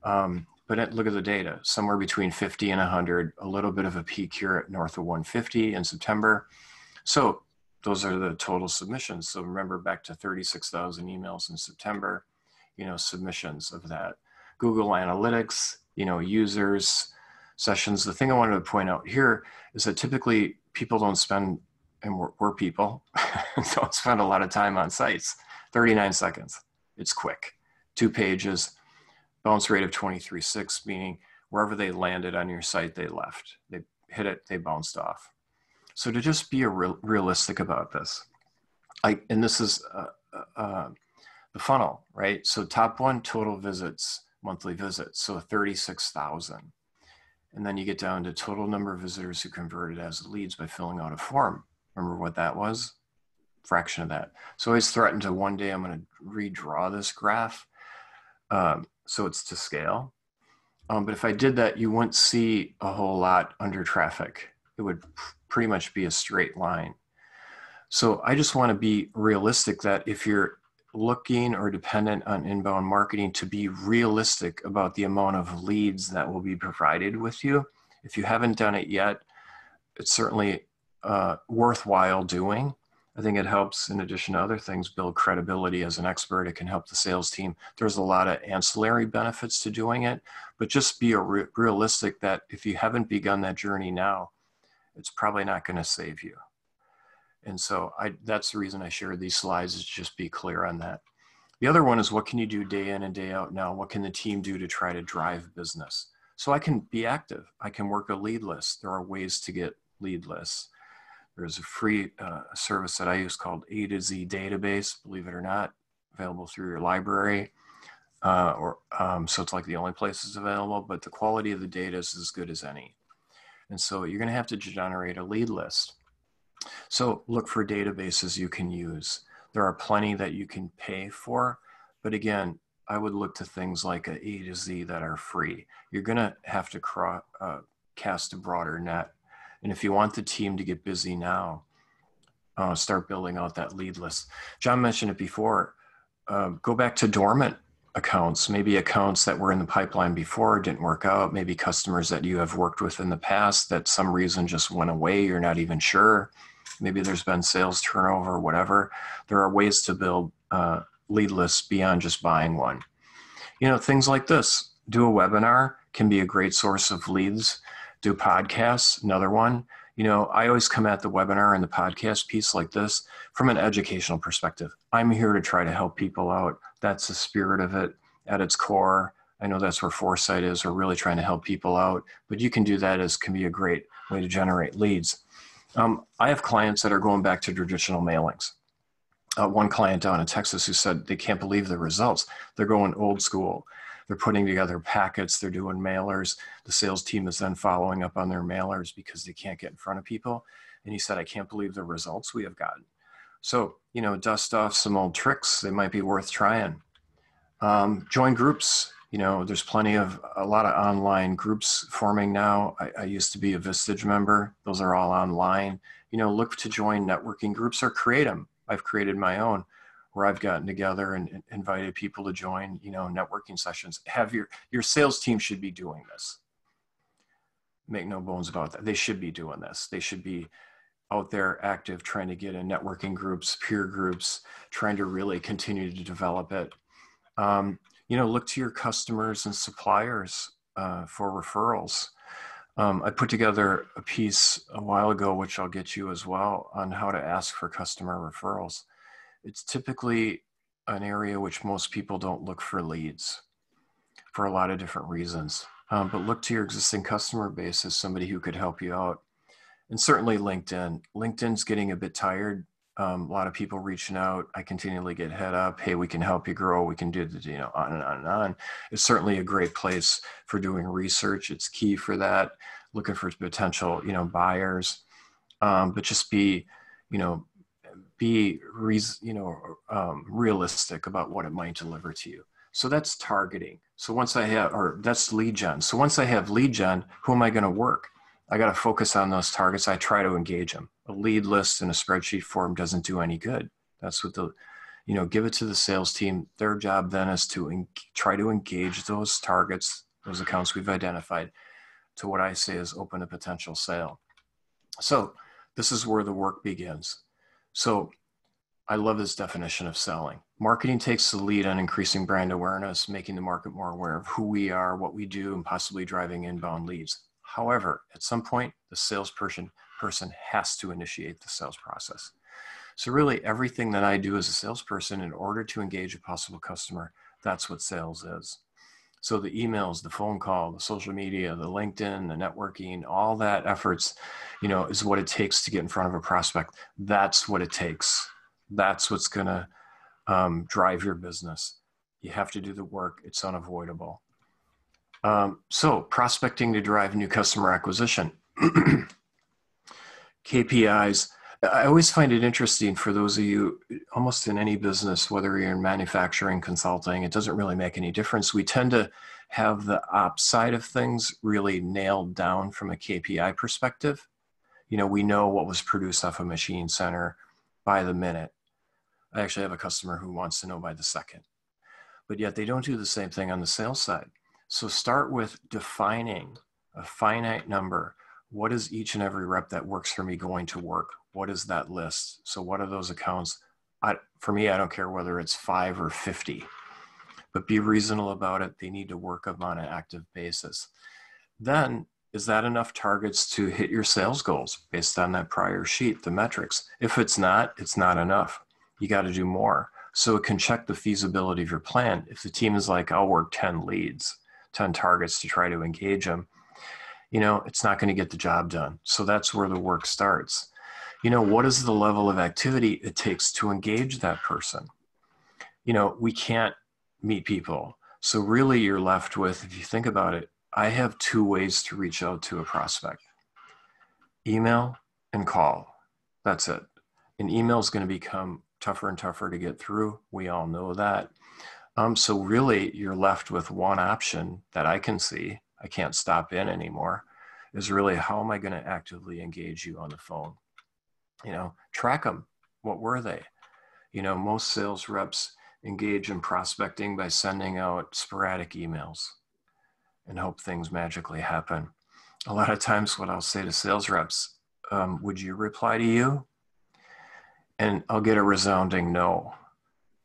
But look at the data, somewhere between 50 and 100, a little bit of a peak here at north of 150 in September. So those are the total submissions. So remember back to 36,000 emails in September, submissions of that. Google Analytics, users, sessions. The thing I wanted to point out here is that typically people don't spend, and we're people, don't spend a lot of time on sites. 39 seconds, it's quick. 2 pages, bounce rate of 23.6, meaning wherever they landed on your site, they left. They hit it, they bounced off. So to just be realistic about this, and this is the funnel, right? So top 1, total visits, monthly visits, so 36,000. And then you get down to total number of visitors who converted as leads by filling out a form. Remember what that was? Fraction of that. So I always threaten to one day I'm going to redraw this graph so it's to scale. But if I did that, you wouldn't see a whole lot under traffic. It would pretty much be a straight line. So I just want to be realistic that if you're looking or dependent on inbound marketing, to be realistic about the amount of leads that will be provided with you. If you haven't done it yet, it's certainly worthwhile doing. I think it helps, in addition to other things, build credibility as an expert. It can help the sales team. There's a lot of ancillary benefits to doing it, but just be realistic that if you haven't begun that journey now, it's probably not going to save you. And so that's the reason I shared these slides, is just be clear on that. The other one is, what can you do day in and day out now? What can the team do to try to drive business? So I can be active. I can work a lead list. There are ways to get lead lists. There's a free service that I use called A to Z Database, believe it or not, available through your library. So it's like the only place it's available, but the quality of the data is as good as any. And so you're going to have to generate a lead list. So look for databases you can use. There are plenty that you can pay for, but again, I would look to things like a to Z that are free. You're going to have to cast a broader net. And if you want the team to get busy now, start building out that lead list. John mentioned it before. Go back to dormant accounts, maybe accounts that were in the pipeline before, didn't work out, maybe customers that you have worked with in the past that some reason just went away, you're not even sure. Maybe there's been sales turnover, whatever. There are ways to build lead lists beyond just buying one. Things like this. Do a webinar can be a great source of leads. Do podcasts, another one. I always come at the webinar and the podcast piece like this from an educational perspective. I'm here to try to help people out. That's the spirit of it at its core. I know that's where Foresight is. We're really trying to help people out, but you can do that can be a great way to generate leads. I have clients that are going back to traditional mailings. One client down in Texas who said they can't believe the results. They're going old school. They're putting together packets, they're doing mailers. The sales team is then following up on their mailers because they can't get in front of people. And he said, I can't believe the results we have gotten. So, dust off some old tricks. They might be worth trying. Join groups. There's a lot of online groups forming now. I used to be a Vistage member. Those are all online. Look to join networking groups or create them. I've created my own, where I've gotten together and invited people to join, networking sessions. Have your sales team should be doing this. Make no bones about that. They should be doing this. They should be out there active, trying to get in networking groups, peer groups, trying to really continue to develop it. Look to your customers and suppliers for referrals. I put together a piece a while ago, which I'll get you as well, on how to ask for customer referrals. It's typically an area which most people don't look for leads for a lot of different reasons. But look to your existing customer base as somebody who could help you out. And certainly LinkedIn. LinkedIn's getting a bit tired. A lot of people reaching out. I continually get hit up. Hey, we can help you grow. We can do the, on and on and on. It's certainly a great place for doing research. It's key for that. Looking for potential, buyers. But just be realistic about what it might deliver to you. So that's targeting. So once I have, or that's lead gen. So once I have lead gen, who am I going to work? I got to focus on those targets. I try to engage them. A lead list in a spreadsheet form doesn't do any good. That's what give it to the sales team. Their job then is to try to engage those targets, those accounts we've identified, to what I say is open a potential sale. So this is where the work begins. So I love this definition of selling. Marketing takes the lead on increasing brand awareness, making the market more aware of who we are, what we do, and possibly driving inbound leads. However, at some point, the salesperson has to initiate the sales process. So really everything that I do as a salesperson in order to engage a possible customer, that's what sales is. So the emails, the phone call, the social media, the LinkedIn, the networking, all that efforts, is what it takes to get in front of a prospect. That's what it takes. That's what's going to drive your business. You have to do the work. It's unavoidable. So prospecting to drive new customer acquisition. KPIs. I always find it interesting for those of you almost in any business, whether you're in manufacturing, consulting, it doesn't really make any difference. We tend to have the ops side of things really nailed down from a KPI perspective. We know what was produced off a machine center by the minute. I actually have a customer who wants to know by the second, but yet they don't do the same thing on the sales side. So start with defining a finite number. What is each and every rep that works for me going to work? What is that list? So what are those accounts? For me, I don't care whether it's 5 or 50, but be reasonable about it. They need to work them on an active basis. Then, is that enough targets to hit your sales goals based on that prior sheet, the metrics? If it's not enough. You got to do more. So it can check the feasibility of your plan. If the team is like, I'll work 10 leads, 10 targets to try to engage them, it's not going to get the job done. So that's where the work starts. What is the level of activity it takes to engage that person? We can't meet people. So really you're left with, if you think about it, I have 2 ways to reach out to a prospect: email and call. That's it. And email is going to become tougher and tougher to get through. We all know that. So really you're left with one option that I can see, I can't stop in anymore, is really how am I going to actively engage you on the phone? Track them. What were they? Most sales reps engage in prospecting by sending out sporadic emails and hope things magically happen. A lot of times what I'll say to sales reps, would you reply to you? And I'll get a resounding no.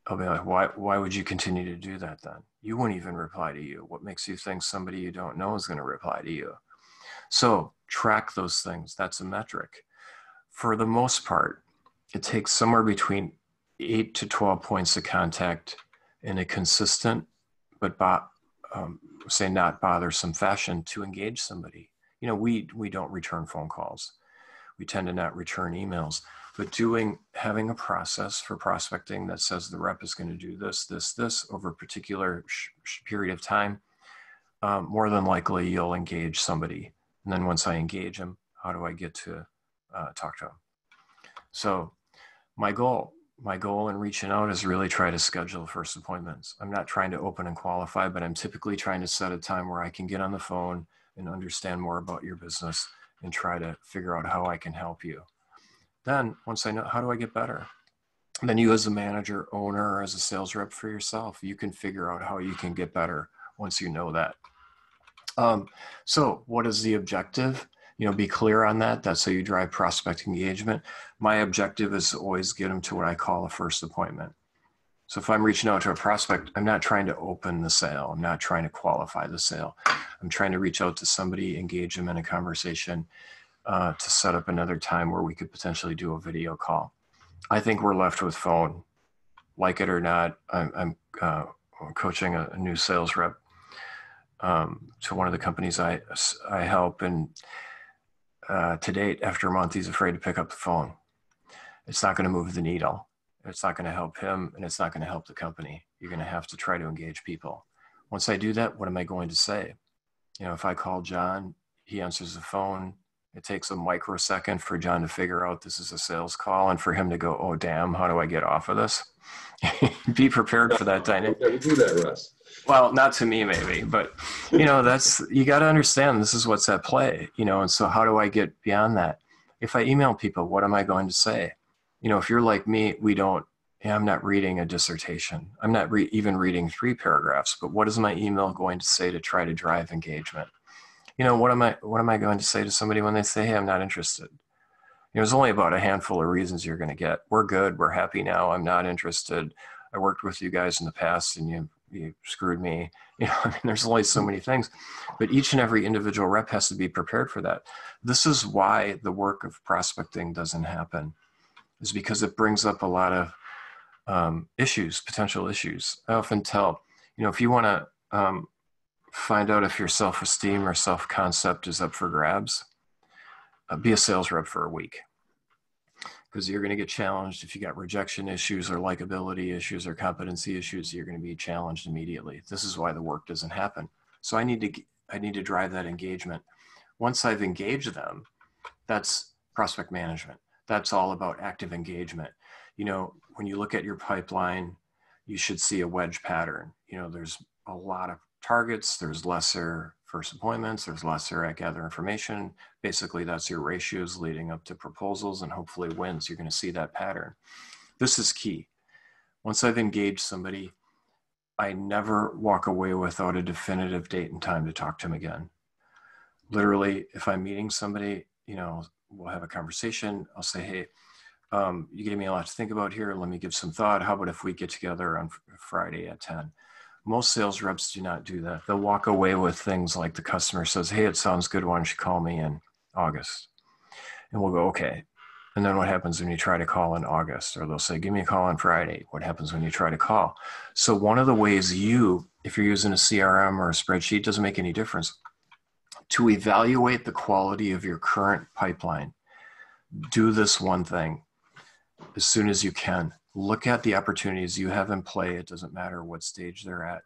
I'll be like, why would you continue to do that then? You wouldn't even reply to you. What makes you think somebody you don't know is going to reply to you? So track those things. That's a metric. For the most part, it takes somewhere between 8 to 12 points of contact in a consistent, but say not bothersome fashion to engage somebody. We don't return phone calls. We tend to not return emails, but having a process for prospecting that says the rep is going to do this over a particular period of time, more than likely you'll engage somebody. And then once I engage them, how do I get to talk to them? So my goal in reaching out is really try to schedule first appointments. I'm not trying to open and qualify, but I'm typically trying to set a time where I can get on the phone and understand more about your business and try to figure out how I can help you. Then once I know, how do I get better? Then you as a manager, owner, or as a sales rep for yourself, you can figure out how you can get better once you know that. So what is the objective? Be clear on that. That's how you drive prospect engagement. My objective is to always get them to what I call a first appointment. So if I'm reaching out to a prospect, I'm not trying to open the sale. I'm not trying to qualify the sale. I'm trying to reach out to somebody, engage them in a conversation to set up another time where we could potentially do a video call. I think we're left with phone. Like it or not, I'm coaching a new sales rep to one of the companies I help, and to date, after a month, he's afraid to pick up the phone. It's not going to move the needle. It's not going to help him, and it's not going to help the company. You're going to have to try to engage people. Once I do that, what am I going to say? If I call John, he answers the phone, It takes a microsecond for John to figure out this is a sales call and for him to go, oh, damn, how do I get off of this? Be prepared for that dynamic. We do that, Russ. Well, not to me, maybe, but you got to understand this is what's at play, and so how do I get beyond that? If I email people, what am I going to say? If you're like me, I'm not reading a dissertation. I'm not even reading 3 paragraphs, but what is my email going to say to try to drive engagement? What am I going to say to somebody when they say, hey, I'm not interested? There's only about a handful of reasons you're going to get. We're good. We're happy now. I'm not interested. I worked with you guys in the past and you screwed me. There's only so many things, but each and every individual rep has to be prepared for that. This is why the work of prospecting doesn't happen, is because it brings up a lot of issues, potential issues. I often tell, if you want to find out if your self-esteem or self-concept is up for grabs, be a sales rep for a week, because you're going to get challenged. If you got rejection issues or likability issues or competency issues, you're going to be challenged immediately. This is why the work doesn't happen. So I need to drive that engagement. Once I've engaged them, that's prospect management. That's all about active engagement. When you look at your pipeline, you should see a wedge pattern. There's a lot of targets, there's lesser first appointments, there's lesser at gather information. Basically, that's your ratios leading up to proposals and hopefully wins. You're going to see that pattern. This is key. Once I've engaged somebody, I never walk away without a definitive date and time to talk to them again. Literally, if I'm meeting somebody, we'll have a conversation. I'll say, hey, you gave me a lot to think about here. Let me give some thought. How about if we get together on Friday at 10? Most sales reps do not do that. They'll walk away with things like the customer says, hey, it sounds good. Why don't you call me in August? And we'll go, okay. And then what happens when you try to call in August? Or they'll say, give me a call on Friday. What happens when you try to call? So one of the ways if you're using a CRM or a spreadsheet, doesn't make any difference, to evaluate the quality of your current pipeline, do this one thing as soon as you can. Look at the opportunities you have in play. It doesn't matter what stage they're at,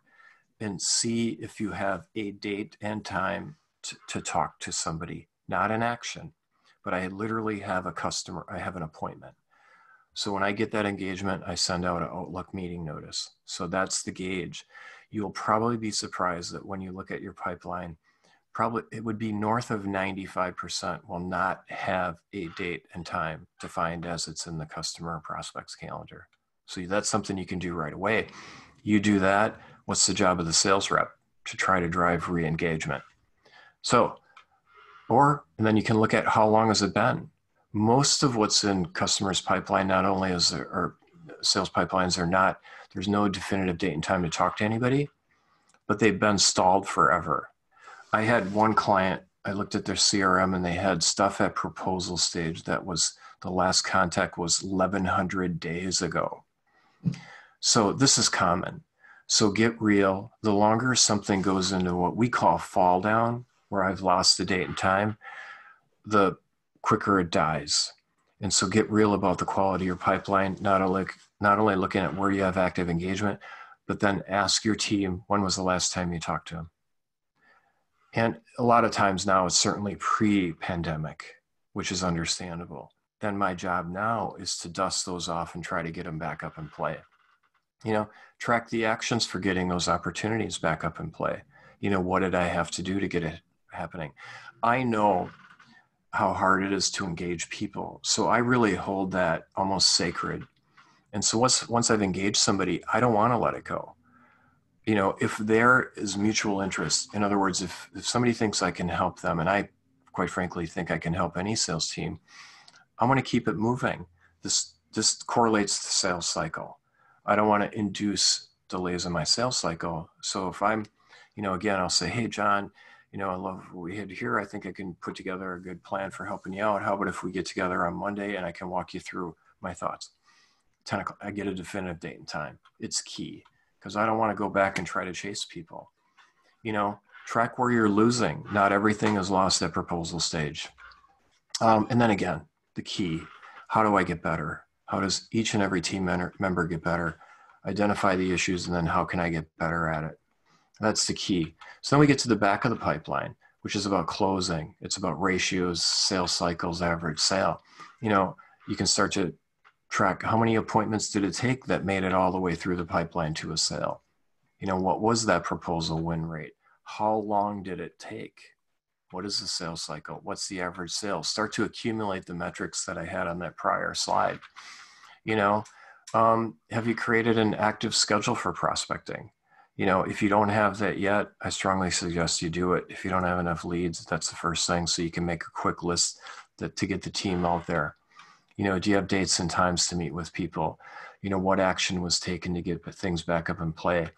and see if you have a date and time to talk to somebody, not an action, but I literally have a customer. I have an appointment. So when I get that engagement, I send out an Outlook meeting notice. So that's the gauge. You'll probably be surprised that when you look at your pipeline, probably it would be north of 95% will not have a date and time defined as it's in the customer or prospect's calendar. So that's something you can do right away. You do that. What's the job of the sales rep? To try to drive re-engagement. And then you can look at how long has it been. Most of what's in customers' pipeline, not only or sales pipelines are not, there's no definitive date and time to talk to anybody, but they've been stalled forever. I had one client, I looked at their CRM and they had stuff at proposal stage that was, the last contact was 1,100 days ago. So this is common. So get real. The longer something goes into what we call fall down, where I've lost the date and time, the quicker it dies. And so get real about the quality of your pipeline, not only looking at where you have active engagement, but then ask your team, when was the last time you talked to them? And a lot of times now it's certainly pre-pandemic, which is understandable. Then my job now is to dust those off and try to get them back up in play. Track the actions for getting those opportunities back up in play. What did I have to do to get it happening? I know how hard it is to engage people. So I really hold that almost sacred. And so once I've engaged somebody, I don't want to let it go. If there is mutual interest, in other words, if somebody thinks I can help them, and I quite frankly think I can help any sales team, I want to keep it moving. This correlates to the sales cycle. I don't want to induce delays in my sales cycle. So if I'm, again, I'll say, hey, John, I love what we had here. I think I can put together a good plan for helping you out. How about if we get together on Monday and I can walk you through my thoughts? 10 o'clock, I get a definitive date and time. It's key. Because I don't want to go back and try to chase people. Track where you're losing. Not everything is lost at proposal stage. And then again, the key, how do I get better? How does each and every team member get better? Identify the issues, and then how can I get better at it? That's the key. So then we get to the back of the pipeline. which is about closing. It's about ratios, sales cycles, average sale. You can start to track how many appointments did it take that made it all the way through the pipeline to a sale. What was that proposal win rate? How long did it take? What is the sales cycle? What's the average sale? Start to accumulate the metrics that I had on that prior slide. Have you created an active schedule for prospecting? If you don't have that yet, I strongly suggest you do it. If you don't have enough leads, that's the first thing. So you can make a quick list to get the team out there. Do you have dates and times to meet with people? What action was taken to get things back up in play?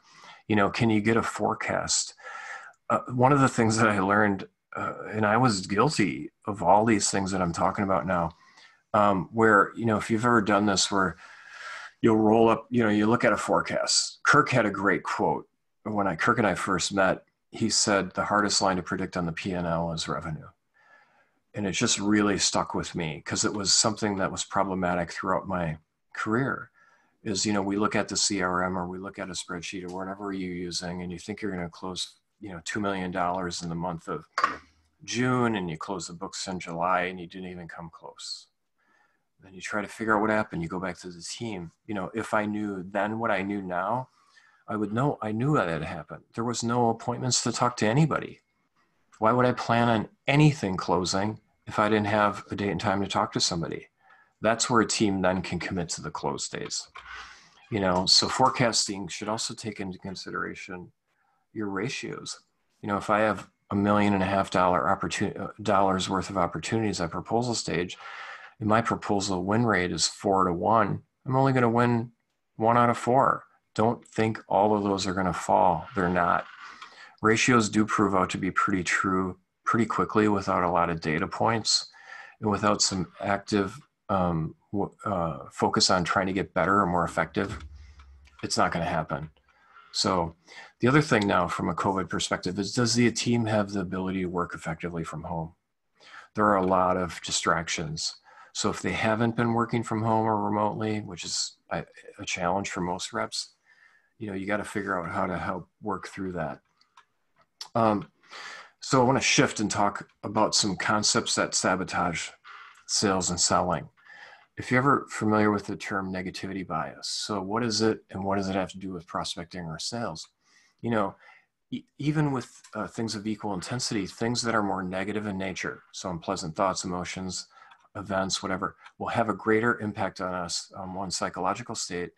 Can you get a forecast? One of the things that I learned, and I was guilty of all these things that I'm talking about now, where, if you've ever done this, where you'll roll up, you look at a forecast. Kirk had a great quote. When Kirk and I first met, he said, the hardest line to predict on the P&L is revenue. And it just really stuck with me because it was something that was problematic throughout my career. Is, we look at the CRM or we look at a spreadsheet or whatever you're using, and you think you're going to close, $2 million in the month of June, and you close the books in July and you didn't even come close. Then you try to figure out what happened. You go back to the team. If I knew then what I knew now, I would know. I knew that had happened. There was no appointments to talk to anybody. Why would I plan on anything closing if I didn't have a date and time to talk to somebody? That's where a team then can commit to the close days. So forecasting should also take into consideration your ratios. If I have $1.5 million worth of opportunities at proposal stage, and my proposal win rate is 4 to 1, I'm only going to win 1 out of 4. Don't think all of those are going to fall. They're not. Ratios do prove out to be pretty true pretty quickly without a lot of data points and without some active focus on trying to get better or more effective. It's not going to happen. So the other thing now from a COVID perspective is, does the team have the ability to work effectively from home? There are a lot of distractions. So if they haven't been working from home or remotely, which is a challenge for most reps, you got to figure out how to help work through that. So I want to shift and talk about some concepts that sabotage sales and selling. If you're ever familiar with the term negativity bias, so what is it and what does it have to do with prospecting or sales? Even with things of equal intensity, things that are more negative in nature, so unpleasant thoughts, emotions, events, whatever, will have a greater impact on us on one psychological state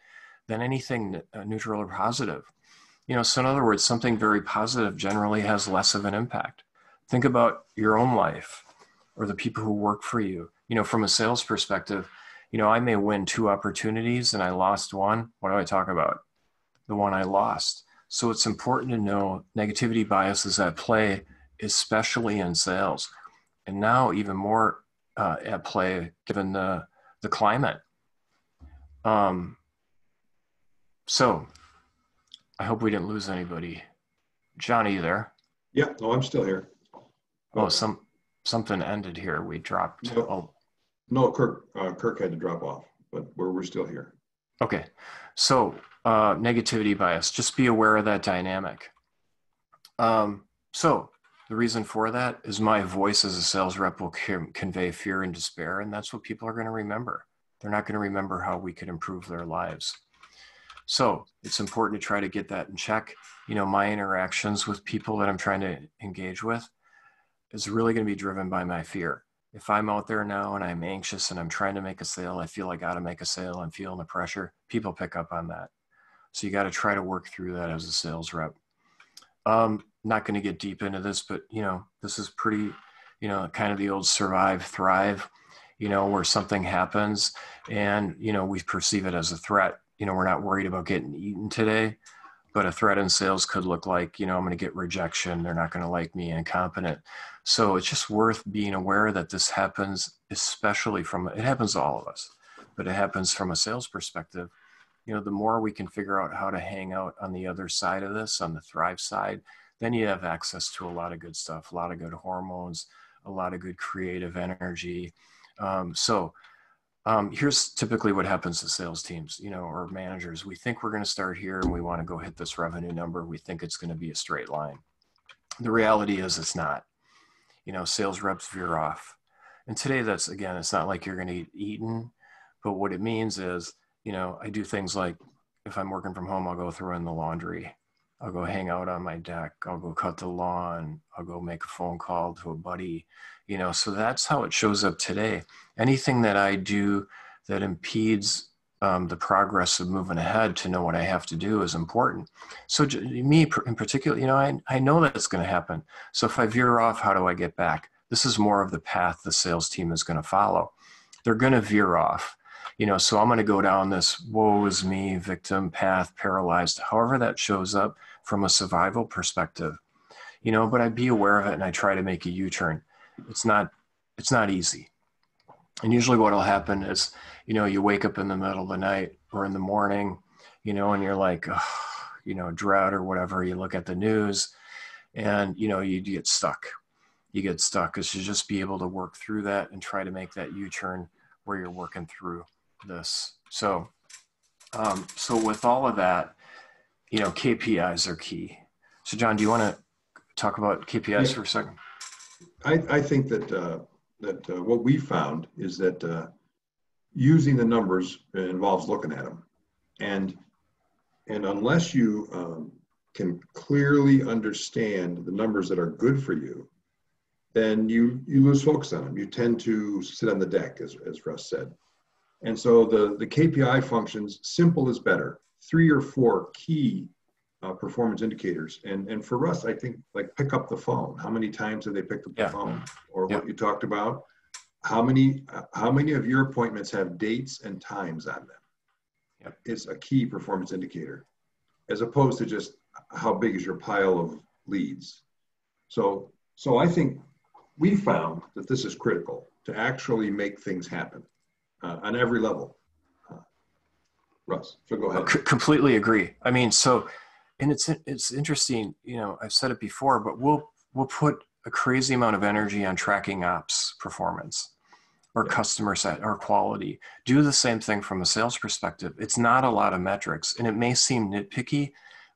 than anything neutral or positive. So in other words, something very positive generally has less of an impact. Think about your own life or the people who work for you. From a sales perspective, I may win 2 opportunities and I lost 1. What do I talk about? The one I lost. So it's important to know negativity bias is at play, especially in sales. And now even more at play given the climate. So I hope we didn't lose anybody. John, are you there? Yeah, no, I'm still here. Oh, something ended here. We dropped. No, Kirk had to drop off, but we're still here. Okay. So negativity bias, just be aware of that dynamic. So the reason for that is my voice as a sales rep will convey fear and despair, and that's what people are going to remember. They're not going to remember how we could improve their lives. So it's important to try to get that in check. My interactions with people that I'm trying to engage with is really going to be driven by my fear. If I'm out there now and I'm anxious and I'm trying to make a sale, I feel I got to make a sale, I'm feeling the pressure, people pick up on that. So you got to try to work through that as a sales rep. Not going to get deep into this, but this is pretty, kind of the old survive, thrive, where something happens and, we perceive it as a threat. We're not worried about getting eaten today, but a threat in sales could look like, I'm going to get rejection. They're not going to like me, incompetent. So it's just worth being aware that this happens, especially it happens to all of us, but it happens from a sales perspective. The more we can figure out how to hang out on the other side of this, on the thrive side, then you have access to a lot of good stuff, a lot of good hormones, a lot of good creative energy. Here's typically what happens to sales teams, or managers. We think we're going to start here and we want to go hit this revenue number. We think it's going to be a straight line. The reality is it's not. sales reps veer off. And today that's, again, it's not like you're going to get eaten, but what it means is, I do things like if I'm working from home, I'll go throw in the laundry. I'll go hang out on my deck. I'll go cut the lawn. I'll go make a phone call to a buddy, so that's how it shows up today. Anything that I do that impedes the progress of moving ahead to know what I have to do is important. So me in particular, I know that it's going to happen. So if I veer off, how do I get back? This is more of the path the sales team is going to follow. They're going to veer off, so I'm going to go down this woe is me victim path, paralyzed, however that shows up from a survival perspective, but I be aware of it and I try to make a U-turn. It's not easy. And usually what'll happen is, you wake up in the middle of the night or in the morning, and you're like, drought or whatever. You look at the news and, you get stuck. You get stuck. It's to just be able to work through that and try to make that U-turn where you're working through this. So with all of that, KPIs are key. So John, do you want to talk about KPIs for a second? I think that what we found is that using the numbers involves looking at them, and unless you can clearly understand the numbers that are good for you, then you lose focus on them. You tend to sit on the deck, as Russ said. And so the KPI functions, simple is better. 3 or 4 key performance indicators. And for us, I think, like, pick up the phone. How many times have they picked up the phone? Or what you talked about? How many of your appointments have dates and times on them? It's a key performance indicator, as opposed to just how big is your pile of leads. So I think we found that this is critical to actually make things happen on every level. Russ, so go ahead. Completely agree. I mean, and it's interesting, I've said it before, but we'll put a crazy amount of energy on tracking ops performance or customer set or quality. Do the same thing from a sales perspective. It's not a lot of metrics, and it may seem nitpicky,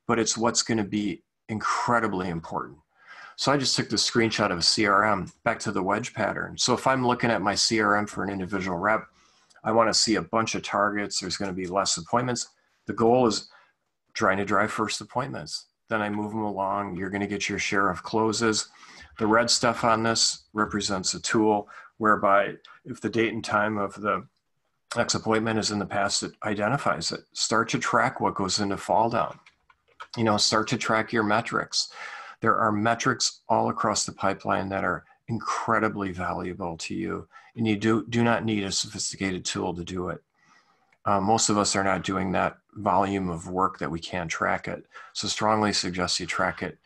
but it's what's going to be incredibly important. So I just took the screenshot of a CRM back to the wedge pattern. So if I'm looking at my CRM for an individual rep, I want to see a bunch of targets. There's going to be less appointments. The goal is trying to drive first appointments. Then I move them along. You're going to get your share of closes. The red stuff on this represents a tool whereby if the date and time of the next appointment is in the past, it identifies it. Start to track what goes into fall down. Start to track your metrics. There are metrics all across the pipeline that are incredibly valuable to you, and you do not need a sophisticated tool to do it. Most of us are not doing that volume of work that we can't track it. So strongly suggest you track it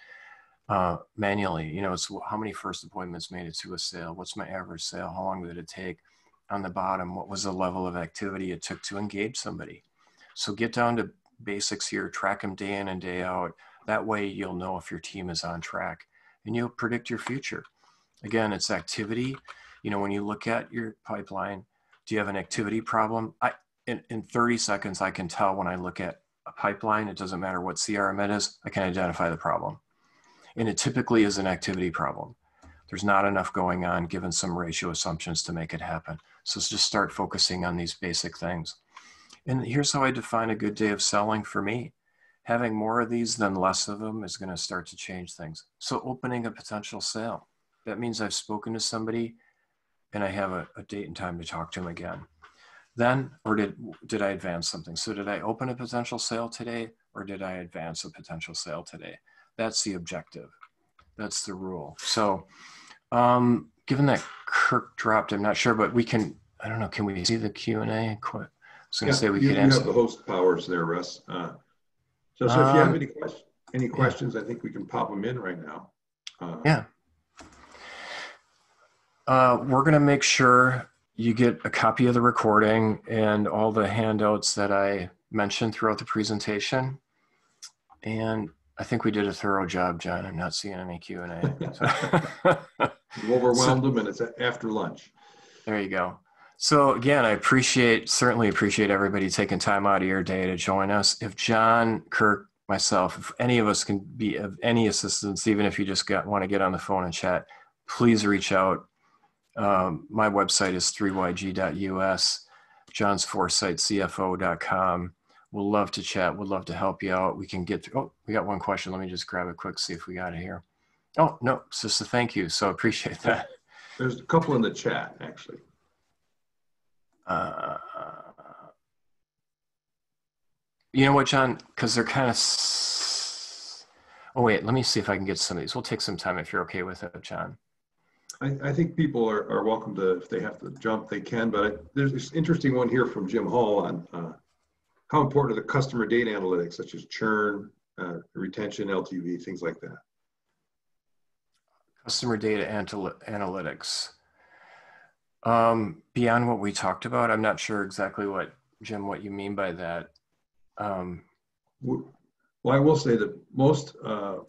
manually. It's how many first appointments made it to a sale? What's my average sale? How long did it take? On the bottom, what was the level of activity it took to engage somebody? So get down to basics here, track them day in and day out. That way you'll know if your team is on track and you'll predict your future. Again, it's activity. When you look at your pipeline, do you have an activity problem? In 30 seconds, I can tell when I look at a pipeline, it doesn't matter what CRM it is, I can identify the problem. And it typically is an activity problem. There's not enough going on given some ratio assumptions to make it happen. So just start focusing on these basic things. And here's how I define a good day of selling for me. Having more of these than less of them is going to start to change things. So opening a potential sale, that means I've spoken to somebody and I have a date and time to talk to them again. Then, or did I advance something? So did I open a potential sale today, or did I advance a potential sale today? That's the objective. That's the rule. So given that Kirk dropped, I'm not sure, but I don't know, can we see the Q&A? I was going to say we could answer. You have the host powers there, Russ. So if you have any questions, I think we can pop them in right now. We're going to make sure you get a copy of the recording and all the handouts that I mentioned throughout the presentation. And I think we did a thorough job, John. I'm not seeing any Q&A. You overwhelmed them, and it's after lunch. There you go. So again, I certainly appreciate everybody taking time out of your day to join us. If John, Kirk, myself, if any of us can be of any assistance, even if you just want to get on the phone and chat, please reach out. My website is 3yg.us, John's Foresight CFO.com. We'll love to chat. We'd love to help you out. We can get through. Oh, we got one question. Let me just grab it quick, see if we got it here. Oh, no, it's just a thank you. So appreciate that. There's a couple in the chat, actually. You know what, John? Because they're kind of... Oh, wait, let me see if I can get some of these. We'll take some time if you're okay with it, John. I think people are welcome to, if they have to jump, they can. But there's this interesting one here from Jim Hall on how important are the customer data analytics, such as churn, retention, LTV, things like that. Customer data analytics. Beyond what we talked about, I'm not sure exactly what, Jim, what you mean by that. Well, I will say that most, a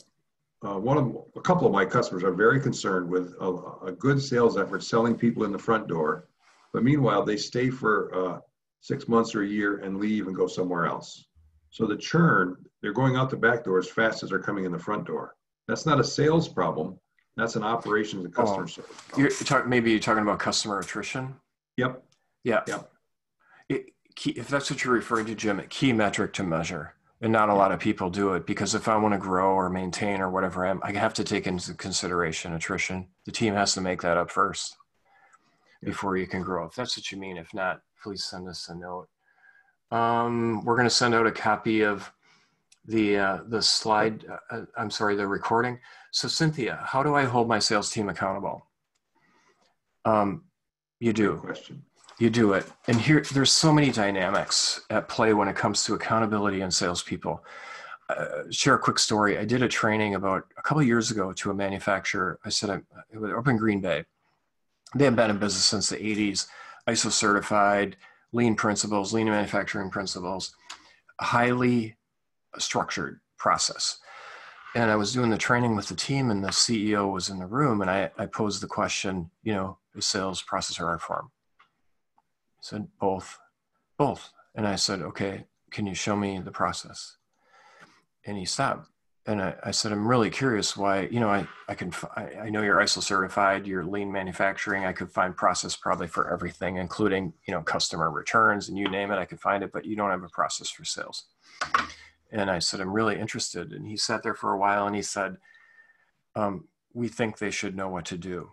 couple of my customers are very concerned with a good sales effort, selling people in the front door. But meanwhile, they stay for 6 months or a year and leave and go somewhere else. So the churn, they're going out the back door as fast as they're coming in the front door. That's not a sales problem. That's an operations and customer service problem. Maybe you're talking about customer attrition? Yep. Yeah. Yep. If that's what you're referring to, Jim, a key metric to measure. And not a lot of people do it, because if I want to grow or maintain or whatever, I have to take into consideration attrition. The team has to make that up first before you can grow. If that's what you mean. If not, please send us a note. We're going to send out a copy of the slide. The recording. So Cynthia, how do I hold my sales team accountable? You do. Good question. You do it. And there's so many dynamics at play when it comes to accountability and salespeople. Share a quick story. I did a training about a couple of years ago to a manufacturer. It was up in Green Bay. They have been in business since the 80s, ISO certified, lean principles, lean manufacturing principles, highly structured process. And I was doing the training with the team, and the CEO was in the room, and I posed the question, is sales process or art form? He said, both. And I said, okay, can you show me the process? And he stopped. And I said, I'm really curious why, I know you're ISO certified, you're lean manufacturing. I could find process probably for everything, including, customer returns and you name it, I could find it, but you don't have a process for sales. And I said, I'm really interested. And he sat there for a while and he said, we think they should know what to do.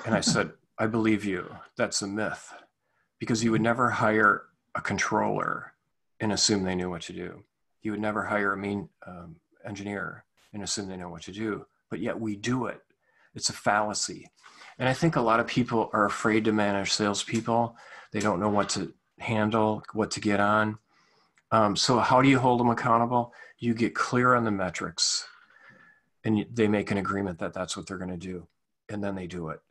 And I said, I believe you. That's a myth, because you would never hire a controller and assume they knew what to do. You would never hire a mean engineer and assume they know what to do, but yet we do it. It's a fallacy. And I think a lot of people are afraid to manage salespeople. They don't know what to handle, what to get on. So how do you hold them accountable? You get clear on the metrics, and they make an agreement that that's what they're going to do. And then they do it.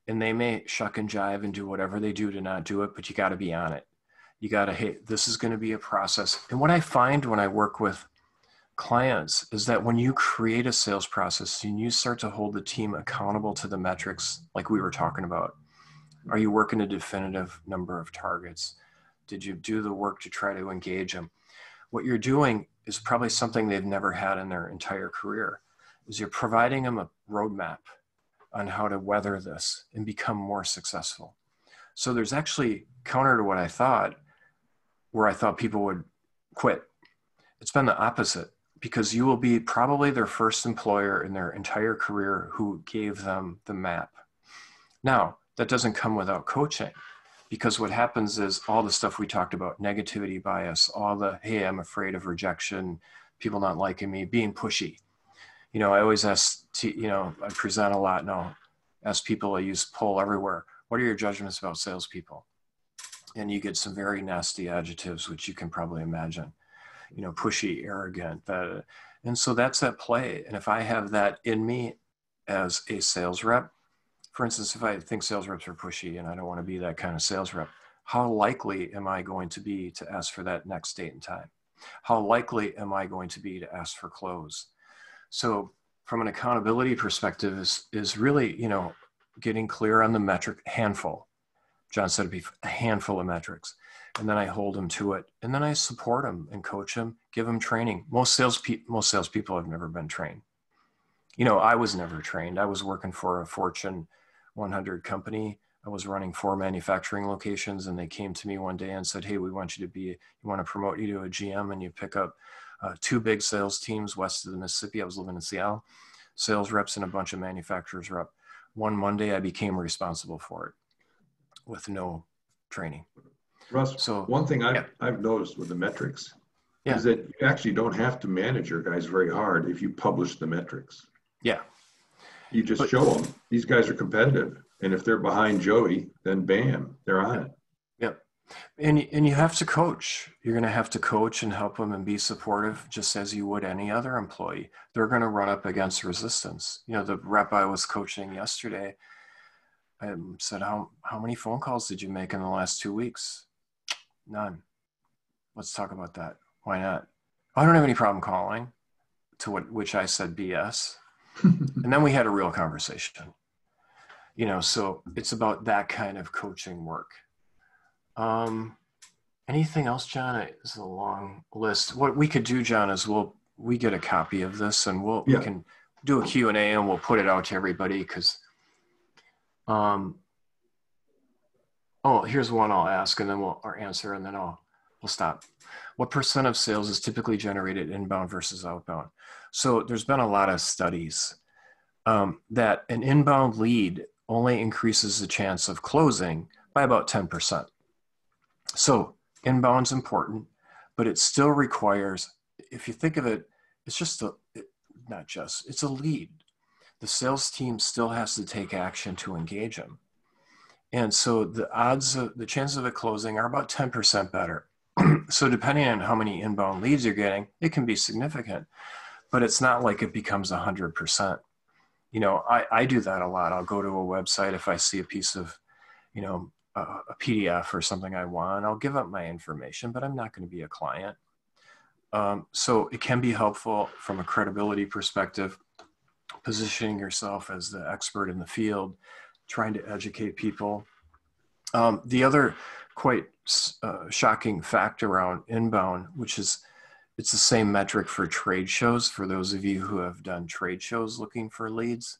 And they may shuck and jive and do whatever they do to not do it, but you got to be on it. You got to, hey, this is going to be a process. And what I find when I work with clients is that when you create a sales process and you start to hold the team accountable to the metrics, like we were talking about, are you working a definitive number of targets? Did you do the work to try to engage them? What you're doing is probably something they've never had in their entire career, is you're providing them a roadmap on how to weather this and become more successful. So there's actually, counter to what I thought, where I thought people would quit. It's been the opposite, because you will be probably their first employer in their entire career who gave them the map. Now, that doesn't come without coaching, because what happens is all the stuff we talked about, negativity bias, all the, hey, I'm afraid of rejection, people not liking me, being pushy. I always ask, I present a lot and I'll ask people, I use poll everywhere, what are your judgments about salespeople? And you get some very nasty adjectives, which you can probably imagine, pushy, arrogant. And so that's at play. And if I have that in me as a sales rep, for instance, if I think sales reps are pushy and I don't want to be that kind of sales rep, how likely am I going to be to ask for that next date and time? How likely am I going to be to ask for close? So from an accountability perspective is really, getting clear on the metric handful. John said it'd be a handful of metrics. And then I hold them to it. And then I support them and coach them, give them training. Most salespeople have never been trained. You know, I was never trained. I was working for a Fortune 100 company. I was running 4 manufacturing locations, and they came to me one day and said, "Hey, we want you to be, we want to promote you to a GM, and you pick up 2 big sales teams west of the Mississippi." I was living in Seattle, sales reps and a bunch of manufacturers rep. One Monday, I became responsible for it with no training. Russ, So one thing yeah, I've noticed with the metrics yeah, is that you actually don't have to manage your guys very hard if you publish the metrics. yeah. You just But show them these guys are competitive. And if they're behind Joey, then bam, they're on it. yeah, and you have to coach. You're going to have to coach and help them and be supportive, just as you would any other employee. They're going to run up against resistance. You know, the rep I was coaching yesterday, I said, how many phone calls did you make in the last 2 weeks? None. Let's talk about that. Why not? I don't have any problem calling. Which I said BS. And then we had a real conversation. You know, so it's about that kind of coaching work. Anything else, John? It's a long list. What we could do, John, is we get a copy of this, and we can do a Q&A, and we'll put it out to everybody, because here's one I'll ask, and then we'll answer, and then we'll stop. What % of sales is typically generated inbound versus outbound? So there's been a lot of studies that an inbound lead only increases the chance of closing by about 10%. So inbound's important, but it still requires, if you think of it, it's just it's a lead. The sales team still has to take action to engage them. And so the chances of it closing are about 10% better. So depending on how many inbound leads you're getting, it can be significant, but it's not like it becomes 100%. You know, I do that a lot. I'll go to a website if I see a piece of, you know, a PDF or something I want. I'll give up my information, but I'm not going to be a client. So it can be helpful from a credibility perspective, positioning yourself as the expert in the field, trying to educate people. The other quite shocking fact around inbound, which is it's the same metric for trade shows. For those of you who have done trade shows looking for leads,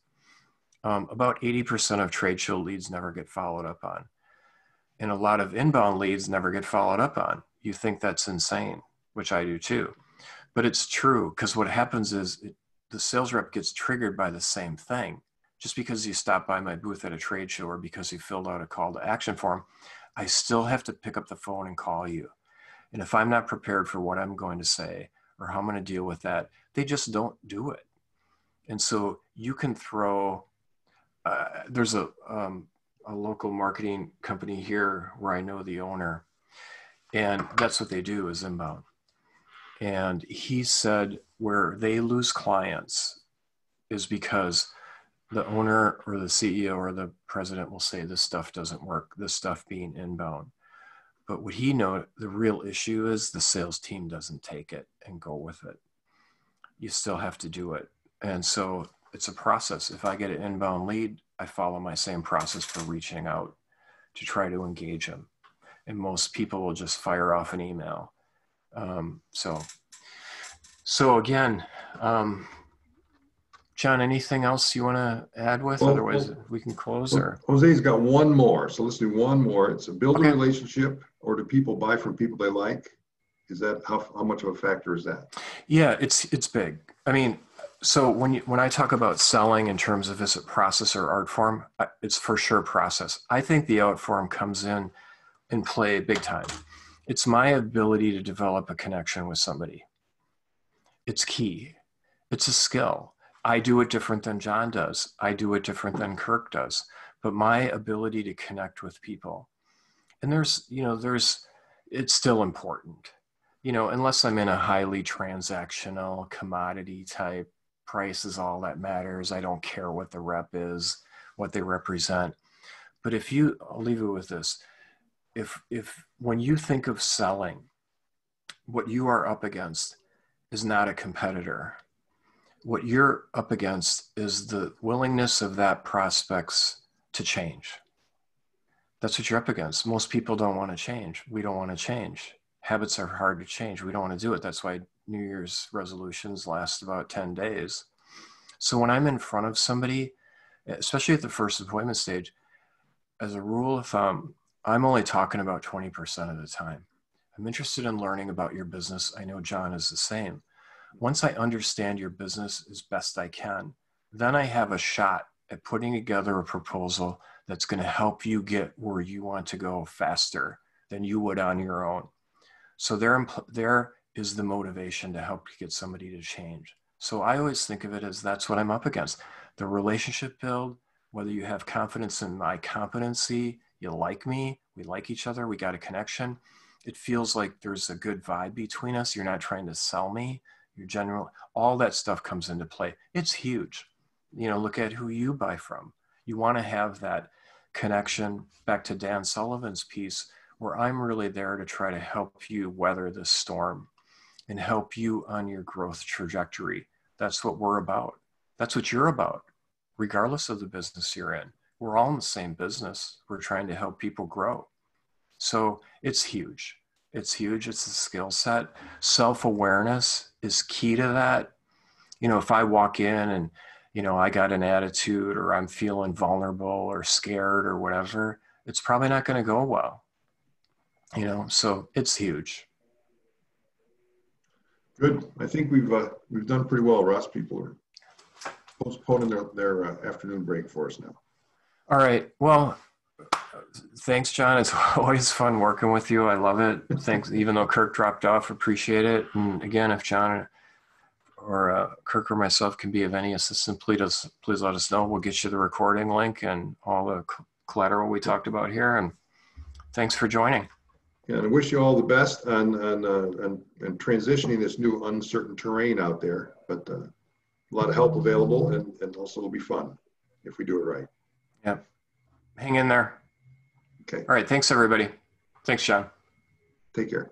about 80% of trade show leads never get followed up on. And a lot of inbound leads never get followed up on. You think that's insane, which I do too. But it's true, because what happens is the sales rep gets triggered by the same thing. Just because you stopped by my booth at a trade show or because you filled out a call to action form, I still have to pick up the phone and call you. And if I'm not prepared for what I'm going to say or how I'm going to deal with that, they just don't do it. And so you can throw, there's a local marketing company here where I know the owner, and that's what they do is inbound. And he said where they lose clients is because the owner or the CEO or the president will say this stuff doesn't work, this stuff being inbound. But what he knows, the real issue is the sales team doesn't take it and go with it. You still have to do it. And so it's a process. If I get an inbound lead, I follow my same process for reaching out to try to engage them. And most people will just fire off an email. So again, John, anything else you want to add with? Otherwise, we can close. Or Jose's got one more, so let's do one more. It's a build a relationship, or do people buy from people they like? Is that how much of a factor is that? Yeah, it's big. I mean, so when I talk about selling in terms of is it process or art form, it's for sure process. I think the art form comes in and play big time. It's my ability to develop a connection with somebody. It's key. It's a skill. I do it different than John does. I do it different than Kirk does. But my ability to connect with people, and it's still important. You know, unless I'm in a highly transactional commodity type, price is all that matters. I don't care what the rep is, what they represent. But I'll leave it with this. If when you think of selling, what you are up against is not a competitor. What you're up against is the willingness of that prospects to change. That's what you're up against. Most people don't want to change. We don't want to change. Habits are hard to change. We don't want to do it. That's why New Year's resolutions last about 10 days. So when I'm in front of somebody, especially at the first appointment stage, as a rule of thumb, I'm only talking about 20% of the time. I'm interested in learning about your business. I know John is the same. Once I understand your business as best I can, then I have a shot at putting together a proposal that's going to help you get where you want to go faster than you would on your own. So there is the motivation to help get somebody to change. So I always think of it as that's what I'm up against. The relationship build, whether you have confidence in my competency, you like me, we like each other, we got a connection. It feels like there's a good vibe between us. You're not trying to sell me. Your general, all that stuff comes into play. It's huge. You know, look at who you buy from. You want to have that connection, back to Dan Sullivan's piece, where I'm really there to try to help you weather the storm and help you on your growth trajectory. That's what we're about. That's what you're about, regardless of the business you're in. We're all in the same business. We're trying to help people grow. So it's huge. It's huge. It's a skill set. Self-awareness is key to that. You know, if I walk in and, you know, I got an attitude or I'm feeling vulnerable or scared or whatever, it's probably not going to go well. You know, so it's huge. Good. I think we've done pretty well, Russ. People are postponing their afternoon break for us now. All right. Well, thanks, John. It's always fun working with you. I love it. Thanks. Even though Kirk dropped off, appreciate it. And again, if John or Kirk or myself can be of any assistance, please let us know. We'll get you the recording link and all the collateral we talked about here. And thanks for joining. Yeah, and I wish you all the best on transitioning this new uncertain terrain out there. But a lot of help available, and also it'll be fun if we do it right. Yep. Hang in there. Okay. All right. Thanks, everybody. Thanks, John. Take care.